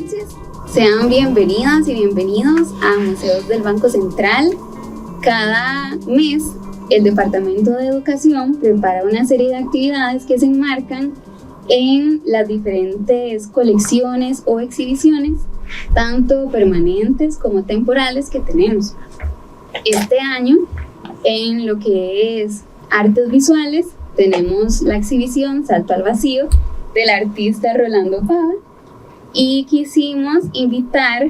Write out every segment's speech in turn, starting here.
noches, sean bienvenidas y bienvenidos a Museos del Banco Central. Cada mes el Departamento de Educación prepara una serie de actividades que se enmarcan en las diferentes colecciones o exhibiciones, tanto permanentes como temporales que tenemos. Este año, en lo que es artes visuales, tenemos la exhibición Salto al Vacío del artista Rolando Fava, y quisimos invitar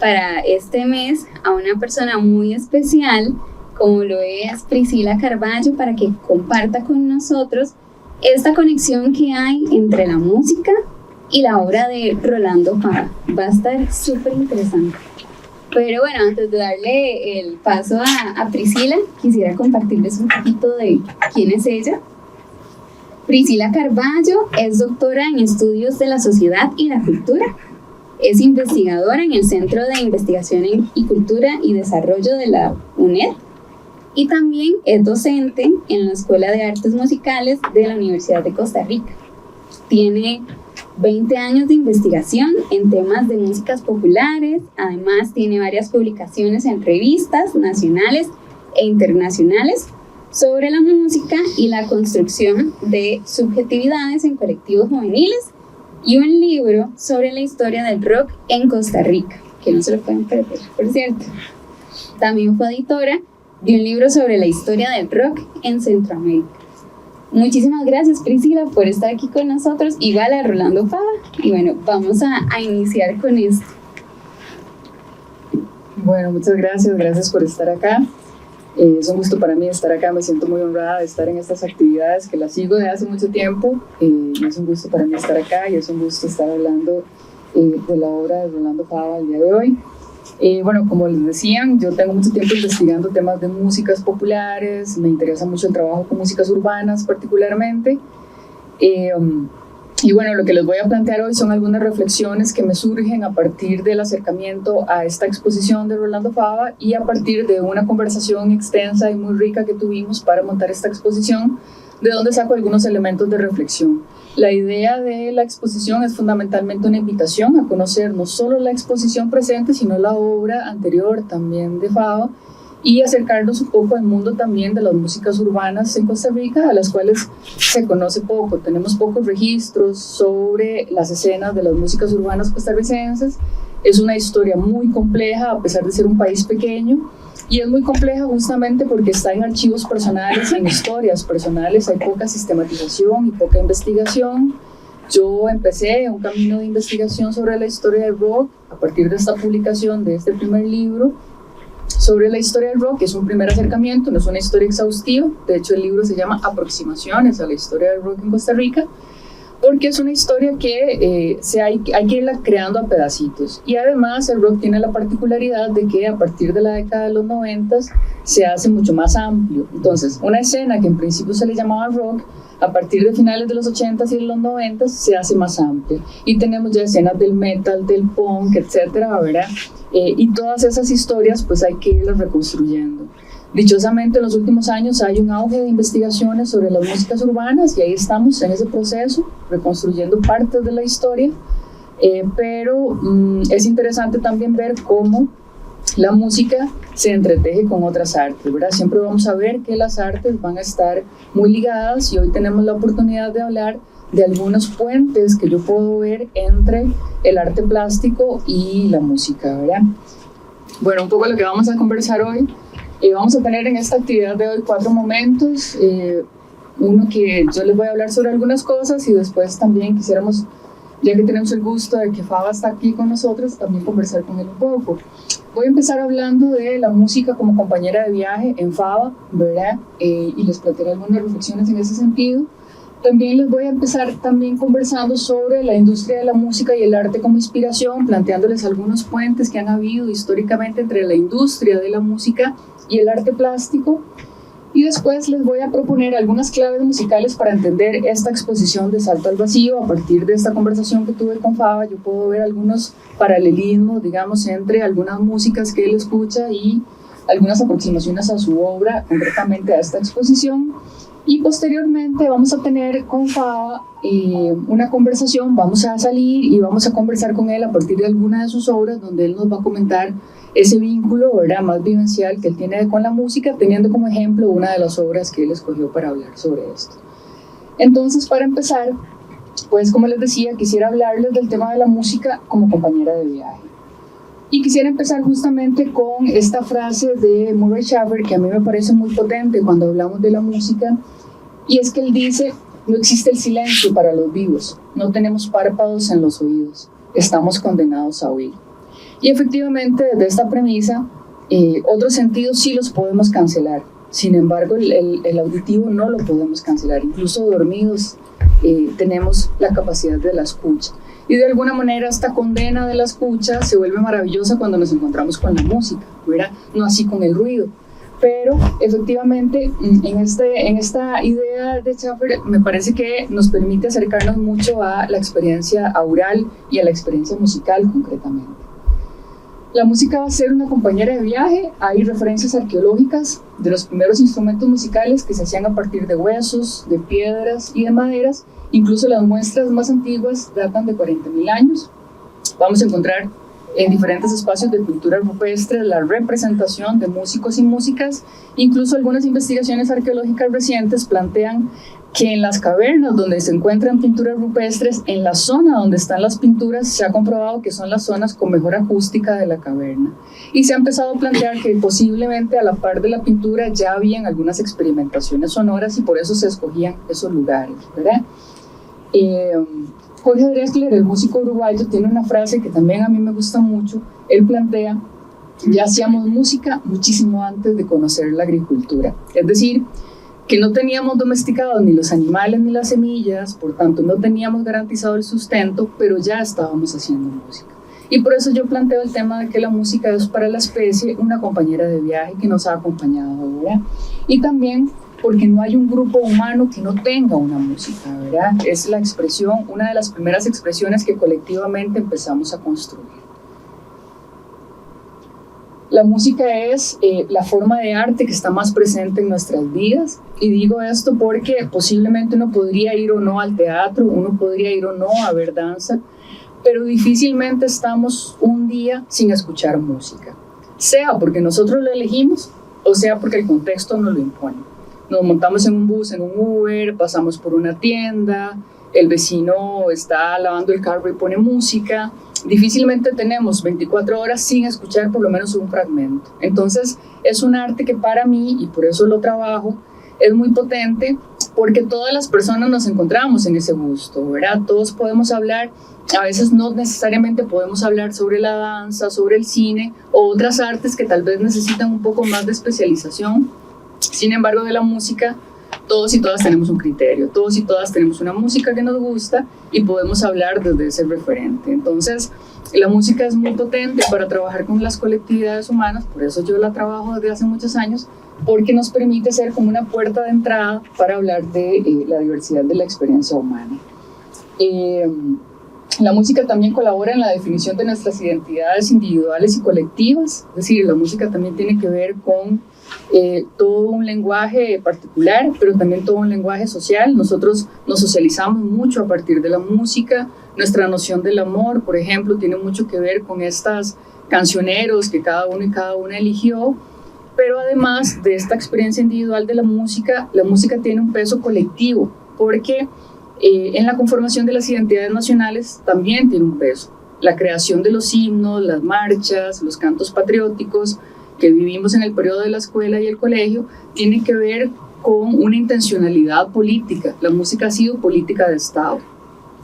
para este mes a una persona muy especial, como lo es Priscila Carballo, para que comparta con nosotros esta conexión que hay entre la música y la obra de Rolando Fava. Va a estar súper interesante. Pero bueno, antes de darle el paso a Priscila, quisiera compartirles un poquito de quién es ella. Priscila Carballo es doctora en Estudios de la Sociedad y la Cultura. Es investigadora en el Centro de Investigación y Cultura y Desarrollo de la UNED. Y también es docente en la Escuela de Artes Musicales de la Universidad de Costa Rica. Tiene 20 años de investigación en temas de músicas populares. Además, tiene varias publicaciones en revistas nacionales e internacionales sobre la música y la construcción de subjetividades en colectivos juveniles, y un libro sobre la historia del rock en Costa Rica, que no se lo pueden perder, por cierto. También fue editora de un libro sobre la historia del rock en Centroamérica. Muchísimas gracias, Priscila, por estar aquí con nosotros, igual a Rolando Fava. Y bueno, vamos a iniciar con esto. Bueno, muchas gracias por estar acá. Es un gusto para mí estar acá, me siento muy honrada de estar en estas actividades que las sigo de hace mucho tiempo. Es un gusto para mí estar acá y es un gusto estar hablando de la obra de Rolando Fava el día de hoy. Bueno, como les decían, yo tengo mucho tiempo investigando temas de músicas populares, me interesa mucho el trabajo con músicas urbanas particularmente. Y bueno, lo que les voy a plantear hoy son algunas reflexiones que me surgen a partir del acercamiento a esta exposición de Rolando Fava y a partir de una conversación extensa y muy rica que tuvimos para montar esta exposición, de donde saco algunos elementos de reflexión. La idea de la exposición es fundamentalmente una invitación a conocer no solo la exposición presente, sino la obra anterior también de Fava, y acercarnos un poco al mundo también de las músicas urbanas en Costa Rica, a las cuales se conoce poco. Tenemos pocos registros sobre las escenas de las músicas urbanas costarricenses. Es una historia muy compleja, a pesar de ser un país pequeño, y es muy compleja justamente porque está en archivos personales, en historias personales. Hay poca sistematización y poca investigación. Yo empecé un camino de investigación sobre la historia del rock a partir de esta publicación de este primer libro sobre la historia del rock, que es un primer acercamiento, no es una historia exhaustiva. De hecho, el libro se llama Aproximaciones a la historia del rock en Costa Rica, porque es una historia que hay que irla creando a pedacitos. Y además el rock tiene la particularidad de que a partir de la década de los 90 se hace mucho más amplio. Entonces, una escena que en principio se le llamaba rock, a partir de finales de los 80s y de los 90s se hace más amplia. Y tenemos ya escenas del metal, del punk, etcétera, ¿verdad? Y todas esas historias pues hay que irlas reconstruyendo. Dichosamente en los últimos años hay un auge de investigaciones sobre las músicas urbanas y ahí estamos en ese proceso, reconstruyendo partes de la historia, pero es interesante también ver cómo la música se entreteje con otras artes, ¿verdad? Siempre vamos a ver que las artes van a estar muy ligadas y hoy tenemos la oportunidad de hablar de algunos puentes que yo puedo ver entre el arte plástico y la música, ¿verdad? Bueno, un poco lo que vamos a conversar hoy. Vamos a tener en esta actividad de hoy 4 momentos. Uno que yo les voy a hablar sobre algunas cosas y después también quisiéramos, ya que tenemos el gusto de que Fava está aquí con nosotros, también conversar con él un poco. Voy a empezar hablando de la música como compañera de viaje en Fava, ¿verdad? Y les plantearé algunas reflexiones en ese sentido. También les voy a empezar también conversando sobre la industria de la música y el arte como inspiración, planteándoles algunos puentes que han habido históricamente entre la industria de la música y el arte plástico. Y después les voy a proponer algunas claves musicales para entender esta exposición de Salto al Vacío. A partir de esta conversación que tuve con Fava, yo puedo ver algunos paralelismos, digamos, entre algunas músicas que él escucha y algunas aproximaciones a su obra, concretamente a esta exposición. Y posteriormente vamos a tener con Faba una conversación, vamos a salir y vamos a conversar con él a partir de alguna de sus obras, donde él nos va a comentar ese vínculo, ¿verdad?, más vivencial que él tiene con la música, teniendo como ejemplo una de las obras que él escogió para hablar sobre esto. Entonces, para empezar, pues como les decía, quisiera hablarles del tema de la música como compañera de viaje. Y quisiera empezar justamente con esta frase de Murray Schafer, que a mí me parece muy potente cuando hablamos de la música, y es que él dice: no existe el silencio para los vivos, no tenemos párpados en los oídos, estamos condenados a oír. Y efectivamente, desde esta premisa, otros sentidos sí los podemos cancelar, sin embargo el auditivo no lo podemos cancelar, incluso dormidos tenemos la capacidad de la escucha. Y de alguna manera esta condena de la escucha se vuelve maravillosa cuando nos encontramos con la música, ¿verdad? No así con el ruido. Pero efectivamente en esta idea de Schafer me parece que nos permite acercarnos mucho a la experiencia aural y a la experiencia musical concretamente. La música va a ser una compañera de viaje. Hay referencias arqueológicas de los primeros instrumentos musicales que se hacían a partir de huesos, de piedras y de maderas. Incluso las muestras más antiguas datan de 40.000 años. Vamos a encontrar en diferentes espacios de cultura rupestre la representación de músicos y músicas. Incluso algunas investigaciones arqueológicas recientes plantean que en las cavernas donde se encuentran pinturas rupestres, en la zona donde están las pinturas, se ha comprobado que son las zonas con mejor acústica de la caverna. Y se ha empezado a plantear que posiblemente a la par de la pintura ya habían algunas experimentaciones sonoras y por eso se escogían esos lugares, ¿verdad? Jorge Drexler, el músico uruguayo, tiene una frase que también a mí me gusta mucho. Él plantea: ya hacíamos música muchísimo antes de conocer la agricultura. Es decir, que no teníamos domesticados ni los animales ni las semillas, por tanto no teníamos garantizado el sustento, pero ya estábamos haciendo música. Y por eso yo planteo el tema de que la música es para la especie una compañera de viaje que nos ha acompañado, ¿verdad? Y también porque no hay un grupo humano que no tenga una música, ¿verdad? Es la expresión, una de las primeras expresiones que colectivamente empezamos a construir. La música es la forma de arte que está más presente en nuestras vidas, y digo esto porque posiblemente uno podría ir o no al teatro, uno podría ir o no a ver danza, pero difícilmente estamos un día sin escuchar música, sea porque nosotros lo elegimos o sea porque el contexto nos lo impone. Nos montamos en un bus, en un Uber, pasamos por una tienda, el vecino está lavando el carro y pone música. Difícilmente tenemos 24 horas sin escuchar por lo menos un fragmento. Entonces es un arte que para mí, y por eso lo trabajo, es muy potente, porque todas las personas nos encontramos en ese gusto, ¿verdad? Todos podemos hablar, a veces no necesariamente podemos hablar sobre la danza, sobre el cine o otras artes que tal vez necesitan un poco más de especialización. Sin embargo, de la música, todos y todas tenemos un criterio, todos y todas tenemos una música que nos gusta y podemos hablar desde ese referente. Entonces, la música es muy potente para trabajar con las colectividades humanas, por eso yo la trabajo desde hace muchos años, porque nos permite ser como una puerta de entrada para hablar de la diversidad de la experiencia humana. La música también colabora en la definición de nuestras identidades individuales y colectivas, es decir, la música también tiene que ver con todo un lenguaje particular, pero también todo un lenguaje social. Nosotros nos socializamos mucho a partir de la música. Nuestra noción del amor, por ejemplo, tiene mucho que ver con estos cancioneros que cada uno y cada una eligió, pero además de esta experiencia individual de la música tiene un peso colectivo, porque en la conformación de las identidades nacionales también tiene un peso. La creación de los himnos, las marchas, los cantos patrióticos que vivimos en el periodo de la escuela y el colegio, tiene que ver con una intencionalidad política. La música ha sido política de Estado.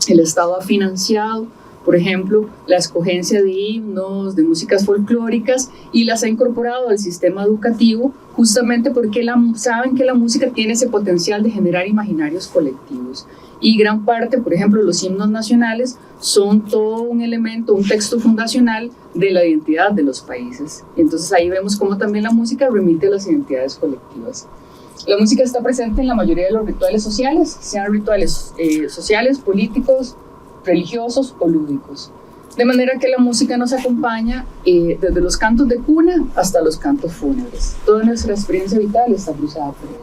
El Estado ha financiado, por ejemplo, la escogencia de himnos, de músicas folclóricas, y las ha incorporado al sistema educativo justamente porque saben que la música tiene ese potencial de generar imaginarios colectivos. Y gran parte, por ejemplo, los himnos nacionales son todo un elemento, un texto fundacional de la identidad de los países. Entonces ahí vemos cómo también la música remite a las identidades colectivas. La música está presente en la mayoría de los rituales sociales, sean rituales sociales, políticos, religiosos o lúdicos. De manera que la música nos acompaña desde los cantos de cuna hasta los cantos fúnebres. Toda nuestra experiencia vital está cruzada por ella.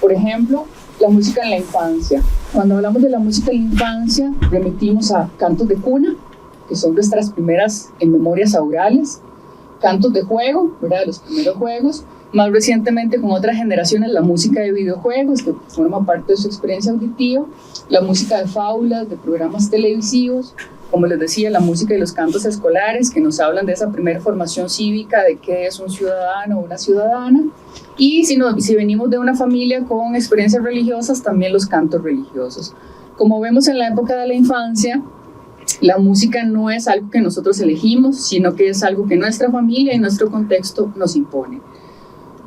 Por ejemplo, la música en la infancia. Cuando hablamos de la música en la infancia, remitimos a cantos de cuna, que son nuestras primeras memorias aurales, cantos de juego, ¿verdad? Los primeros juegos. Más recientemente, con otras generaciones, la música de videojuegos, que forma parte de su experiencia auditiva, la música de fábulas, de programas televisivos, como les decía, la música y los cantos escolares, que nos hablan de esa primera formación cívica, de qué es un ciudadano o una ciudadana. Y si venimos de una familia con experiencias religiosas, también los cantos religiosos. Como vemos en la época de la infancia, la música no es algo que nosotros elegimos, sino que es algo que nuestra familia y nuestro contexto nos impone.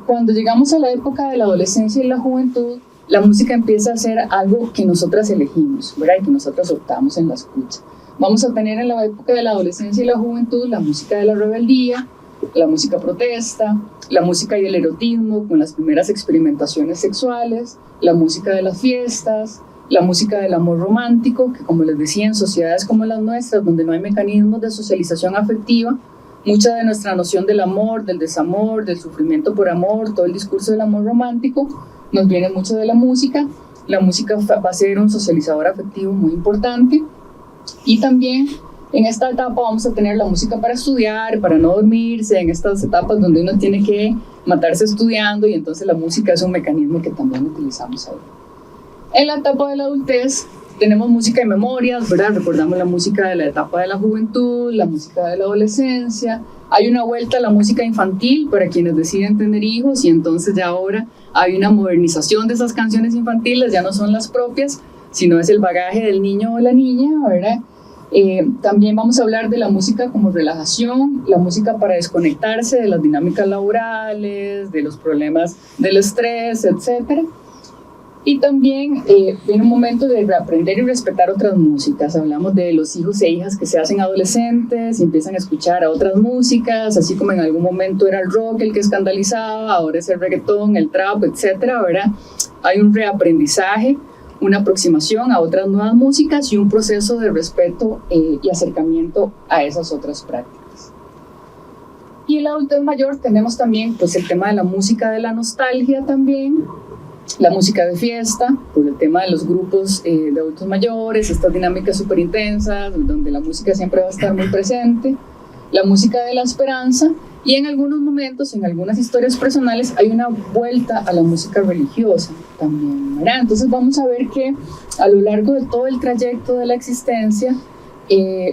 Cuando llegamos a la época de la adolescencia y la juventud, la música empieza a ser algo que nosotras elegimos, ¿verdad? Y que nosotras optamos en la escucha. Vamos a tener en la época de la adolescencia y la juventud la música de la rebeldía, la música protesta, la música y el erotismo con las primeras experimentaciones sexuales, la música de las fiestas, la música del amor romántico, que como les decía, en sociedades como las nuestras, donde no hay mecanismos de socialización afectiva, mucha de nuestra noción del amor, del desamor, del sufrimiento por amor, todo el discurso del amor romántico, nos viene mucho de la música. La música va a ser un socializador afectivo muy importante. Y también en esta etapa vamos a tener la música para estudiar, para no dormirse, en estas etapas donde uno tiene que matarse estudiando, y entonces la música es un mecanismo que también utilizamos ahora. En la etapa de la adultez tenemos música y memorias, ¿verdad? Recordamos la música de la etapa de la juventud, la música de la adolescencia. Hay una vuelta a la música infantil para quienes deciden tener hijos, y entonces ya ahora hay una modernización de esas canciones infantiles, ya no son las propias, sino es el bagaje del niño o la niña, ¿verdad? También vamos a hablar de la música como relajación, la música para desconectarse de las dinámicas laborales, de los problemas del estrés, etc. Y también viene un momento de reaprender y respetar otras músicas. Hablamos de los hijos e hijas que se hacen adolescentes y empiezan a escuchar a otras músicas, así como en algún momento era el rock el que escandalizaba, ahora es el reggaetón, el trap, etc., ¿verdad? Hay un reaprendizaje, una aproximación a otras nuevas músicas y un proceso de respeto y acercamiento a esas otras prácticas. Y en la adultez mayor tenemos también pues, el tema de la música de la nostalgia también, la música de fiesta, por el tema de los grupos de adultos mayores, estas dinámicas súper intensas, donde la música siempre va a estar muy presente, la música de la esperanza, y en algunos momentos, en algunas historias personales, hay una vuelta a la música religiosa también, ¿verdad? Entonces vamos a ver que a lo largo de todo el trayecto de la existencia,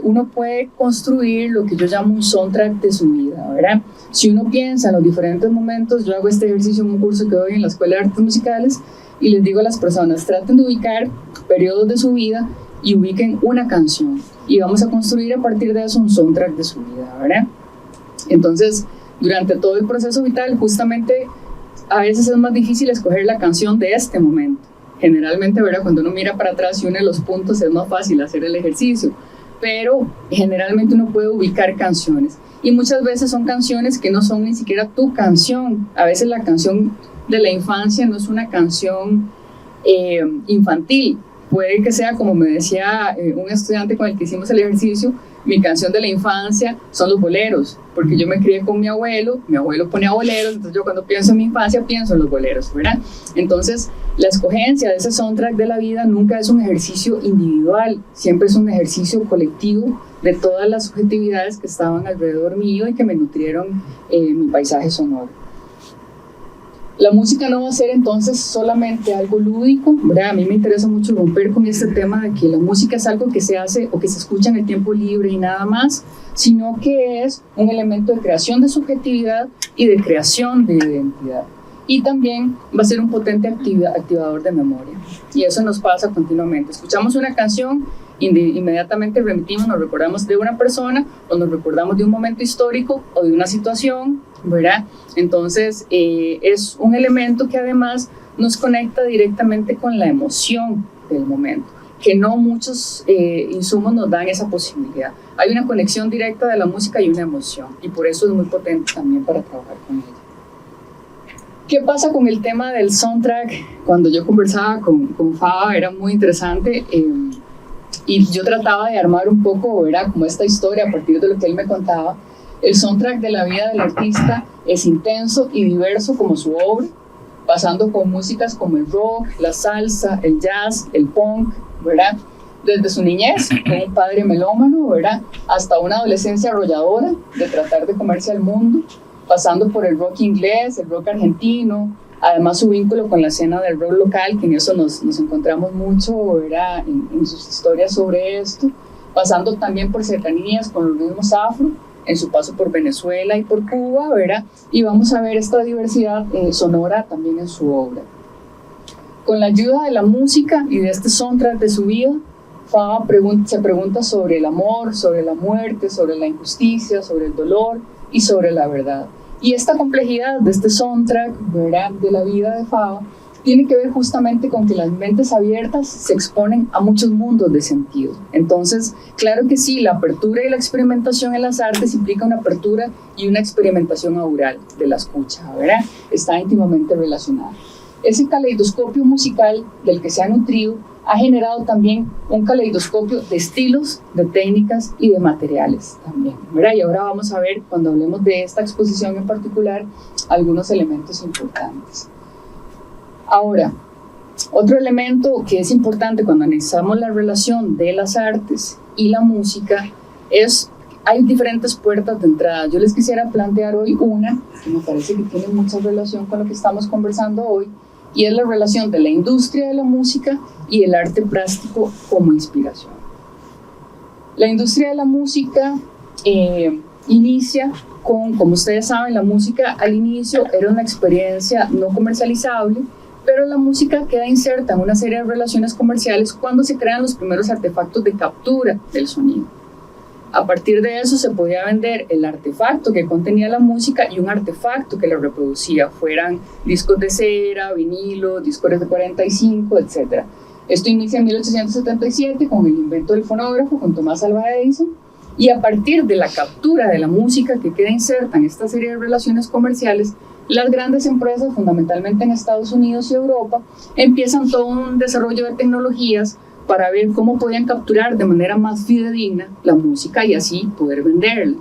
uno puede construir lo que yo llamo un soundtrack de su vida, ¿verdad? Si uno piensa en los diferentes momentos, yo hago este ejercicio en un curso que doy en la Escuela de Artes Musicales y les digo a las personas, traten de ubicar periodos de su vida y ubiquen una canción y vamos a construir a partir de eso un soundtrack de su vida, ¿verdad? Entonces, durante todo el proceso vital, justamente a veces es más difícil escoger la canción de este momento. Generalmente, ¿verdad? Cuando uno mira para atrás y une los puntos es más fácil hacer el ejercicio, pero generalmente uno puede ubicar canciones y muchas veces son canciones que no son ni siquiera tu canción. A veces la canción de la infancia no es una canción infantil, puede que sea, como me decía un estudiante con el que hicimos el ejercicio, mi canción de la infancia son los boleros, porque yo me crié con mi abuelo ponía boleros, entonces yo cuando pienso en mi infancia pienso en los boleros, ¿verdad? Entonces la escogencia de ese soundtrack de la vida nunca es un ejercicio individual, siempre es un ejercicio colectivo de todas las subjetividades que estaban alrededor mío y que me nutrieron mi paisaje sonoro. La música no va a ser entonces solamente algo lúdico, ¿verdad? A mí me interesa mucho romper con este tema de que la música es algo que se hace o que se escucha en el tiempo libre y nada más, sino que es un elemento de creación de subjetividad y de creación de identidad. Y también va a ser un potente activador de memoria. Y eso nos pasa continuamente. Escuchamos una canción, inmediatamente remitimos, nos recordamos de una persona o nos recordamos de un momento histórico o de una situación, ¿verdad? Entonces es un elemento que además nos conecta directamente con la emoción del momento, que no muchos insumos nos dan esa posibilidad. Hay una conexión directa de la música y una emoción, y por eso es muy potente también para trabajar con ella. ¿Qué pasa con el tema del soundtrack? Cuando yo conversaba con Faba era muy interesante y yo trataba de armar un poco, ¿verdad? Como esta historia a partir de lo que él me contaba. El soundtrack de la vida del artista es intenso y diverso como su obra, pasando con músicas como el rock, la salsa, el jazz, el punk, ¿verdad? Desde su niñez, con un padre melómano, ¿verdad?, hasta una adolescencia arrolladora de tratar de comerse al mundo, pasando por el rock inglés, el rock argentino, además su vínculo con la escena del rock local, que en eso nos encontramos mucho, ¿verdad?, en sus historias sobre esto, pasando también por cercanías con los ritmos afro, en su paso por Venezuela y por Cuba, ¿verdad?, y vamos a ver esta diversidad sonora también en su obra. Con la ayuda de la música y de este soundtrack de su vida, Fava se pregunta sobre el amor, sobre la muerte, sobre la injusticia, sobre el dolor y sobre la verdad. Y esta complejidad de este soundtrack, ¿verdad?, de la vida de Fava tiene que ver justamente con que las mentes abiertas se exponen a muchos mundos de sentido. Entonces, claro que sí, la apertura y la experimentación en las artes implica una apertura y una experimentación aural de la escucha, ¿verdad? Está íntimamente relacionada. Ese caleidoscopio musical del que se ha nutrido ha generado también un caleidoscopio de estilos, de técnicas y de materiales también, ¿verdad? Y ahora vamos a ver, cuando hablemos de esta exposición en particular, algunos elementos importantes. Ahora, otro elemento que es importante cuando analizamos la relación de las artes y la música es, hay diferentes puertas de entrada. Yo les quisiera plantear hoy una, que me parece que tiene mucha relación con lo que estamos conversando hoy, y es la relación de la industria de la música y el arte plástico como inspiración. La industria de la música inicia con, como ustedes saben, la música al inicio era una experiencia no comercializable, pero la música queda inserta en una serie de relaciones comerciales cuando se crean los primeros artefactos de captura del sonido. A partir de eso se podía vender el artefacto que contenía la música y un artefacto que lo reproducía, fueran discos de cera, vinilo, discos de 45, etc. Esto inicia en 1877 con el invento del fonógrafo con Thomas Alva Edison, y a partir de la captura de la música que queda inserta en esta serie de relaciones comerciales, las grandes empresas, fundamentalmente en Estados Unidos y Europa, empiezan todo un desarrollo de tecnologías para ver cómo podían capturar de manera más fidedigna la música y así poder venderla.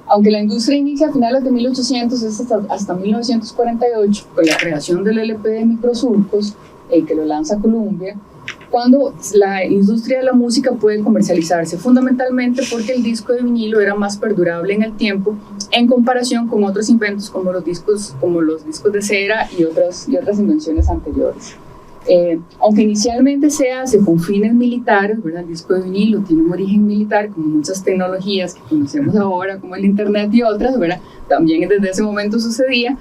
Aunque la industria inicia a finales de 1800 hasta 1948 con la creación del LP de microsurcos, que lo lanza Columbia, cuando la industria de la música puede comercializarse, fundamentalmente porque el disco de vinilo era más perdurable en el tiempo en comparación con otros inventos como los discos de cera y otras invenciones anteriores. Aunque inicialmente se hace con fines militares, ¿verdad? El disco de vinilo tiene un origen militar, como muchas tecnologías que conocemos ahora, como el internet y otras, ¿verdad? También desde ese momento sucedía.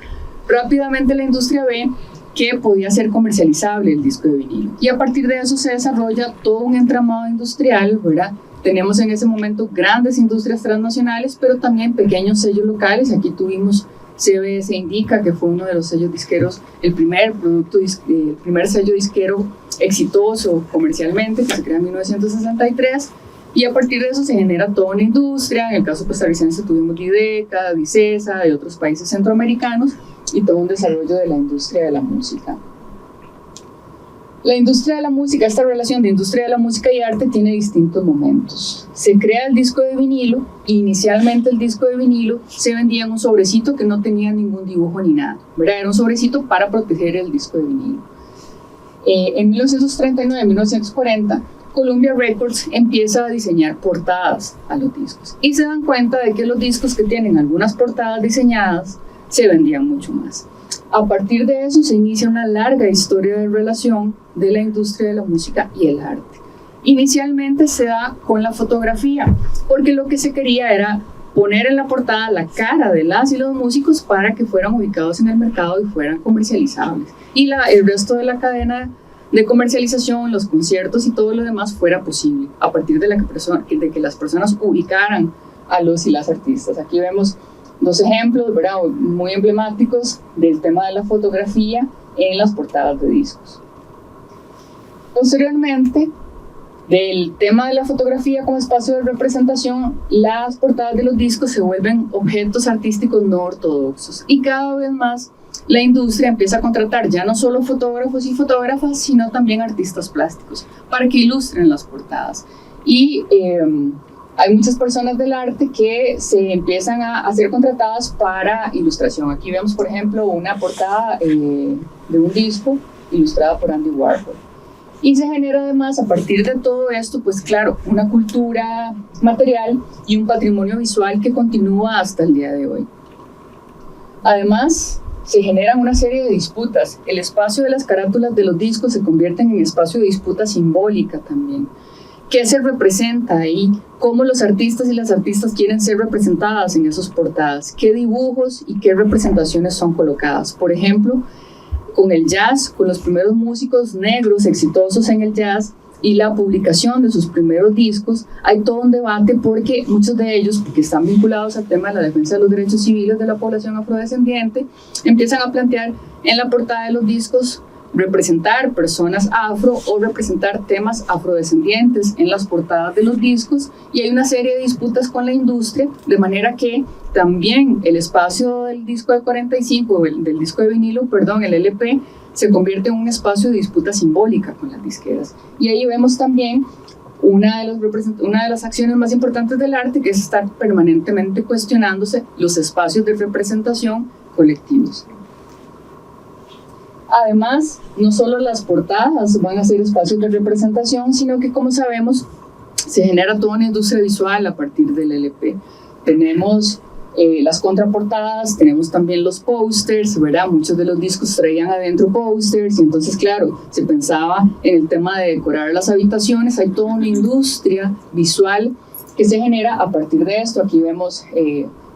Rápidamente la industria ve que podía ser comercializable el disco de vinilo, y a partir de eso se desarrolla todo un entramado industrial, ¿verdad? Tenemos en ese momento grandes industrias transnacionales, pero también pequeños sellos locales. Aquí tuvimos CBS Indica, que fue uno de los sellos disqueros, el primer sello disquero exitoso comercialmente, que se crea en 1963, y a partir de eso se genera toda una industria. En el caso costarricense tuvimos Dideca, Dicesa, de otros países centroamericanos, y todo un desarrollo de la industria de la música. La industria de la música, esta relación de industria de la música y arte tiene distintos momentos. Se crea el disco de vinilo, e inicialmente el disco de vinilo se vendía en un sobrecito que no tenía ningún dibujo ni nada, ¿verdad? Era un sobrecito para proteger el disco de vinilo. En 1939-1940, Columbia Records empieza a diseñar portadas a los discos y se dan cuenta de que los discos que tienen algunas portadas diseñadas se vendían mucho más. A partir de eso se inicia una larga historia de relación de la industria de la música y el arte. Inicialmente se da con la fotografía, porque lo que se quería era poner en la portada la cara de las y los músicos para que fueran ubicados en el mercado y fueran comercializables. Y el resto de la cadena de comercialización, los conciertos y todo lo demás fuera posible, a partir de que las personas ubicaran a los y las artistas. Aquí vemos dos ejemplos, ¿verdad?, muy emblemáticos del tema de la fotografía en las portadas de discos. Posteriormente, del tema de la fotografía como espacio de representación, las portadas de los discos se vuelven objetos artísticos no ortodoxos, y cada vez más la industria empieza a contratar ya no solo fotógrafos y fotógrafas, sino también artistas plásticos para que ilustren las portadas. Y hay muchas personas del arte que se empiezan a ser contratadas para ilustración. Aquí vemos, por ejemplo, una portada de un disco ilustrada por Andy Warhol. Y se genera además, a partir de todo esto, pues claro, una cultura material y un patrimonio visual que continúa hasta el día de hoy. Además, se generan una serie de disputas. El espacio de las carátulas de los discos se convierten en espacio de disputa simbólica también. ¿Qué se representa ahí? ¿Cómo los artistas y las artistas quieren ser representadas en esas portadas? ¿Qué dibujos y qué representaciones son colocadas? Por ejemplo, con el jazz, con los primeros músicos negros exitosos en el jazz y la publicación de sus primeros discos, hay todo un debate porque muchos de ellos, que están vinculados al tema de la defensa de los derechos civiles de la población afrodescendiente, empiezan a plantear en la portada de los discos representar personas afro o representar temas afrodescendientes en las portadas de los discos, y hay una serie de disputas con la industria, de manera que también el espacio del disco de 45, del disco de vinilo, perdón, el LP, se convierte en un espacio de disputa simbólica con las disqueras. Y ahí vemos también una de las acciones más importantes del arte, que es estar permanentemente cuestionándose los espacios de representación colectivos. Además, no solo las portadas van a ser espacios de representación, sino que, como sabemos, se genera toda una industria visual a partir del LP. Tenemos las contraportadas, tenemos también los pósters, ¿verdad? Muchos de los discos traían adentro pósters, y entonces, claro, se pensaba en el tema de decorar las habitaciones. Hay toda una industria visual que se genera a partir de esto. Aquí vemos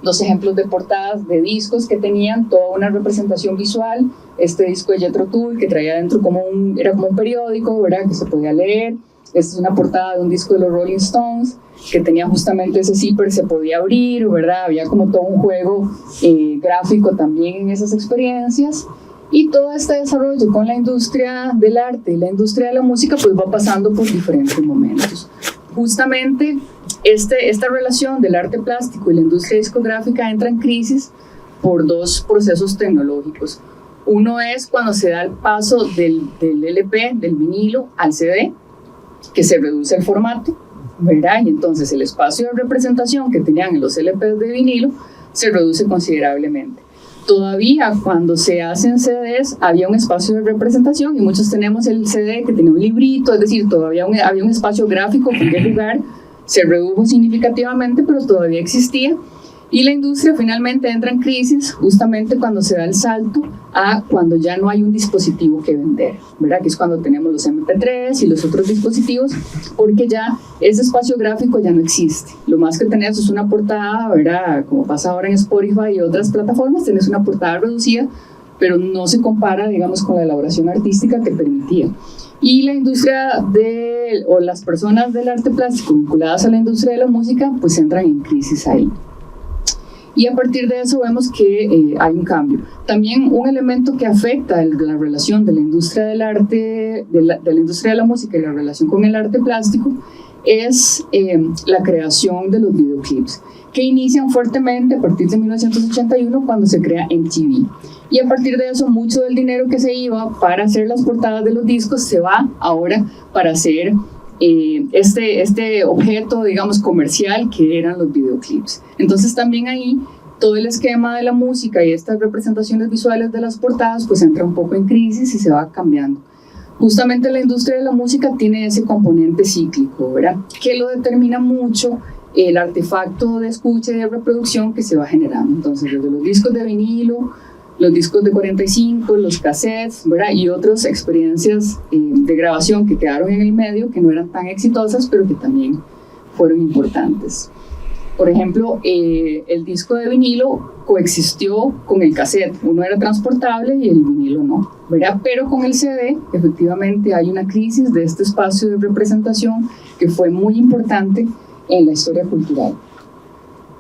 dos ejemplos de portadas de discos que tenían toda una representación visual. Este disco de Jethro Tull, que traía adentro era como un periódico, ¿verdad?, que se podía leer. Esta es una portada de un disco de los Rolling Stones, que tenía justamente ese zipper, se podía abrir, ¿verdad? Había como todo un juego gráfico también en esas experiencias. Y todo este desarrollo con la industria del arte y la industria de la música pues va pasando por diferentes momentos. Justamente esta relación del arte plástico y la industria discográfica entra en crisis por dos procesos tecnológicos. Uno es cuando se da el paso del LP, del vinilo, al CD, que se reduce el formato, ¿verdad? Y entonces el espacio de representación que tenían en los LPs de vinilo se reduce considerablemente. Todavía cuando se hacen CDs había un espacio de representación, y muchos tenemos el CD que tenía un librito, es decir, todavía había un espacio gráfico con que jugar. Se redujo significativamente, pero todavía existía. Y la industria finalmente entra en crisis justamente cuando se da el salto a cuando ya no hay un dispositivo que vender, ¿verdad? Que es cuando tenemos los MP3 y los otros dispositivos, porque ya ese espacio gráfico ya no existe. Lo más que tenés es una portada, ¿verdad? Como pasa ahora en Spotify y otras plataformas, tenés una portada reducida, pero no se compara, digamos, con la elaboración artística que permitía. Y la industria o las personas del arte plástico vinculadas a la industria de la música, pues entran en crisis ahí. Y a partir de eso vemos que hay un cambio. También un elemento que afecta la relación de la industria del arte, de la industria de la música y la relación con el arte plástico, es la creación de los videoclips, que inician fuertemente a partir de 1981 cuando se crea MTV. Y a partir de eso mucho del dinero que se iba para hacer las portadas de los discos se va ahora para hacer este objeto, digamos, comercial que eran los videoclips. Entonces también ahí todo el esquema de la música y estas representaciones visuales de las portadas pues entra un poco en crisis y se va cambiando. Justamente la industria de la música tiene ese componente cíclico, ¿verdad?, que lo determina mucho el artefacto de escucha y de reproducción que se va generando. Entonces, desde los discos de vinilo, los discos de 45, los cassettes, ¿verdad?, y otras experiencias de grabación que quedaron en el medio, que no eran tan exitosas, pero que también fueron importantes. Por ejemplo, el disco de vinilo coexistió con el cassette. Uno era transportable y el vinilo no, ¿verdad? Pero con el CD, efectivamente, hay una crisis de este espacio de representación que fue muy importante en la historia cultural.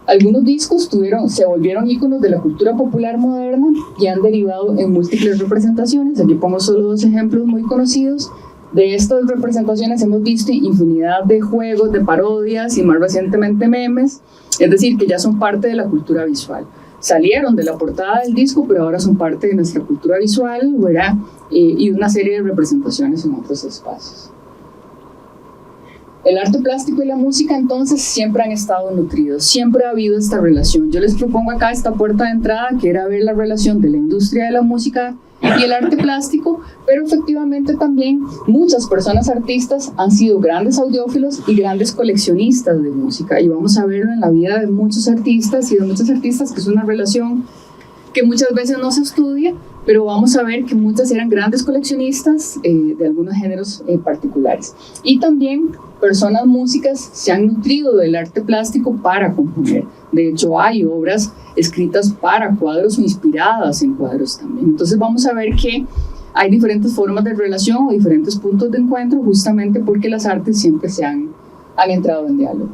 Algunos discos se volvieron íconos de la cultura popular moderna y han derivado en múltiples representaciones. Aquí pongo solo dos ejemplos muy conocidos. De estas representaciones hemos visto infinidad de juegos, de parodias y más recientemente memes, es decir, que ya son parte de la cultura visual. Salieron de la portada del disco, pero ahora son parte de nuestra cultura visual, ¿verdad? Y una serie de representaciones en otros espacios. El arte plástico y la música entonces siempre han estado nutridos, siempre ha habido esta relación. Yo les propongo acá esta puerta de entrada, que era ver la relación de la industria de la música y el arte plástico, pero efectivamente también muchas personas artistas han sido grandes audiófilos y grandes coleccionistas de música, y vamos a verlo en la vida de muchos artistas y de muchas artistas, que es una relación que muchas veces no se estudia, pero vamos a ver que muchas eran grandes coleccionistas de algunos géneros particulares. Y también personas músicas se han nutrido del arte plástico para componer. De hecho, hay obras escritas para cuadros o inspiradas en cuadros también. Entonces vamos a ver que hay diferentes formas de relación o diferentes puntos de encuentro, justamente porque las artes siempre han entrado en diálogo.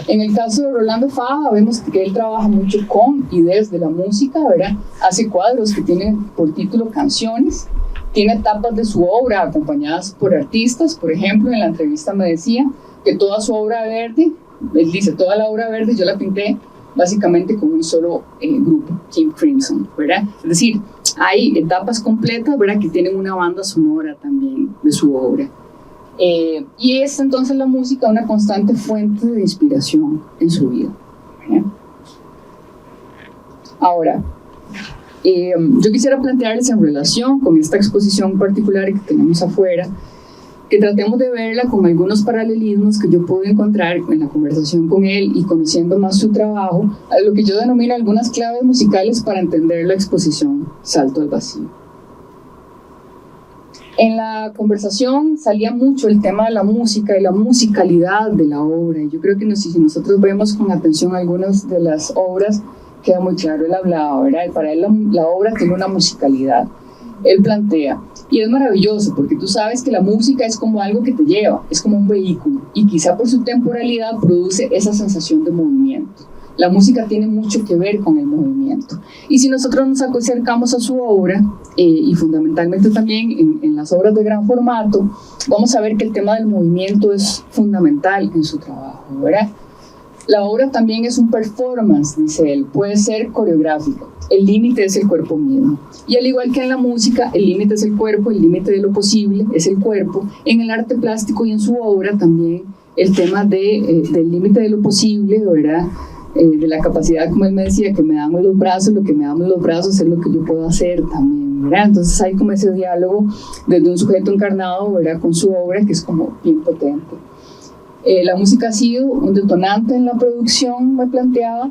En el caso de Rolando Fava, vemos que él trabaja mucho con y desde la música, ¿verdad? Hace cuadros que tienen por título Canciones, tiene etapas de su obra acompañadas por artistas. Por ejemplo, en la entrevista me decía que toda su obra verde, él dice, toda la obra verde yo la pinté básicamente con un solo grupo, King Crimson, ¿verdad? Es decir, hay etapas completas, ¿verdad?, que tienen una banda sonora también de su obra. Y es entonces la música una constante fuente de inspiración en su vida, ¿verdad? Ahora, yo quisiera plantearles en relación con esta exposición particular que tenemos afuera, que tratemos de verla con algunos paralelismos que yo pude encontrar en la conversación con él y conociendo más su trabajo, a lo que yo denomino algunas claves musicales para entender la exposición Salto al Vacío. En la conversación salía mucho el tema de la música y la musicalidad de la obra, y yo creo que si nosotros vemos con atención algunas de las obras, queda muy claro. Él hablaba, ¿verdad? Para él la obra tiene una musicalidad. Él plantea, y es maravilloso, porque tú sabes que la música es como algo que te lleva, es como un vehículo, y quizá por su temporalidad produce esa sensación de movimiento. La música tiene mucho que ver con el movimiento. Y si nosotros nos acercamos a su obra, y fundamentalmente también en las obras de gran formato, vamos a ver que el tema del movimiento es fundamental en su trabajo, ¿verdad? La obra también es un performance, dice él, puede ser coreográfico. El límite es el cuerpo mismo. Y al igual que en la música, el límite es el cuerpo, el límite de lo posible es el cuerpo. En el arte plástico y en su obra también el tema del límite de lo posible, ¿verdad? De la capacidad, como él me decía, que me damos los brazos, lo que me damos los brazos es lo que yo puedo hacer también, ¿verdad? Entonces hay como ese diálogo desde un sujeto encarnado, ¿verdad?, con su obra, que es como bien potente. La música ha sido un detonante en la producción, me planteaba,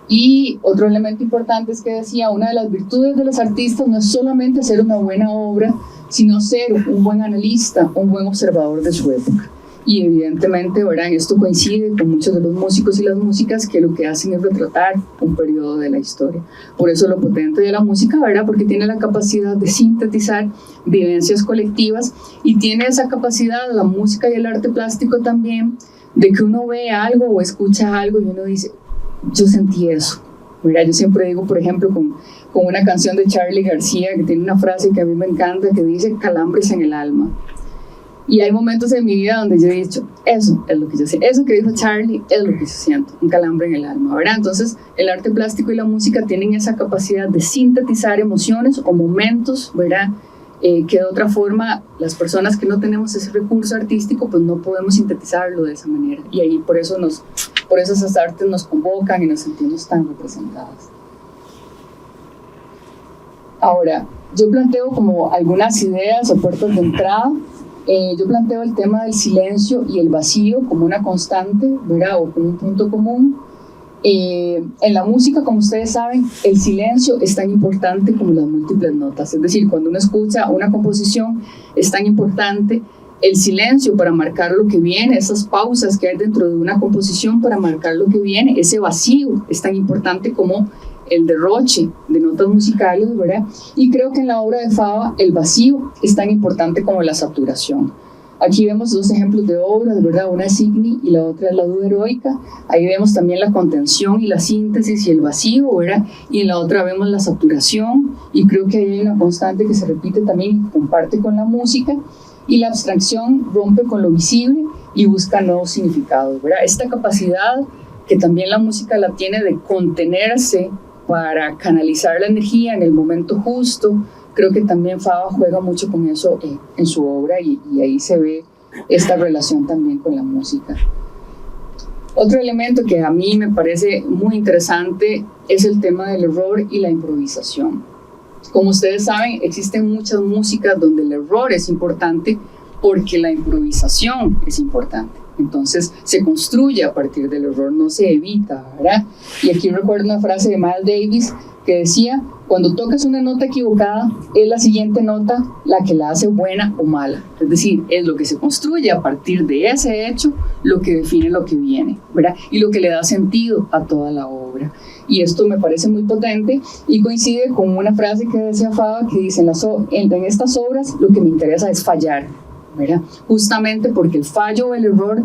y otro elemento importante es que decía, una de las virtudes de los artistas no es solamente hacer una buena obra, sino ser un buen analista, un buen observador de su época. Y evidentemente, ¿verdad?, esto coincide con muchos de los músicos y las músicas que lo que hacen es retratar un periodo de la historia. Por eso lo potente de la música, ¿verdad?, porque tiene la capacidad de sintetizar vivencias colectivas, y tiene esa capacidad, la música y el arte plástico también, de que uno ve algo o escucha algo y uno dice, yo sentí eso. Mira, yo siempre digo, por ejemplo, con una canción de Charly García que tiene una frase que a mí me encanta, que dice calambres en el alma. Y hay momentos en mi vida donde yo he dicho, eso es lo que yo sé, eso que dijo Charly es lo que yo siento, un calambre en el alma, ¿verdad? Entonces, el arte plástico y la música tienen esa capacidad de sintetizar emociones o momentos, ¿verdad? Que de otra forma, las personas que no tenemos ese recurso artístico, pues no podemos sintetizarlo de esa manera. Y ahí por eso esas artes nos convocan y nos sentimos tan representadas. Ahora, yo planteo como algunas ideas o puertas de entrada. Yo planteo el tema del silencio y el vacío como una constante, ¿verdad?, o como un punto común. En la música, como ustedes saben, el silencio es tan importante como las múltiples notas. Es decir, cuando uno escucha una composición, es tan importante el silencio para marcar lo que viene, esas pausas que hay dentro de una composición para marcar lo que viene, ese vacío es tan importante como el derroche de notas musicales, ¿verdad? Y creo que en la obra de Fava el vacío es tan importante como la saturación. Aquí vemos dos ejemplos de obras, ¿verdad? Una es Igni y la otra es La Duda Heroica. Ahí vemos también la contención y la síntesis y el vacío, ¿verdad? Y en la otra vemos la saturación, y creo que ahí hay una constante que se repite también y comparte con la música. Y la abstracción rompe con lo visible y busca nuevos significados, ¿verdad? Esta capacidad que también la música la tiene de contenerse para canalizar la energía en el momento justo, creo que también Fava juega mucho con eso en su obra, y ahí se ve esta relación también con la música. Otro elemento que a mí me parece muy interesante es el tema del error y la improvisación. Como ustedes saben, existen muchas músicas donde el error es importante porque la improvisación es importante. Entonces se construye a partir del error, no se evita, ¿verdad? Y aquí recuerdo una frase de Miles Davis que decía: cuando tocas una nota equivocada, es la siguiente nota la que la hace buena o mala. Es decir, es lo que se construye a partir de ese hecho lo que define lo que viene, ¿verdad? Y lo que le da sentido a toda la obra. Y esto me parece muy potente y coincide con una frase que decía Fava, que dice: en estas obras lo que me interesa es fallar, ¿verdad? Justamente porque el fallo o el error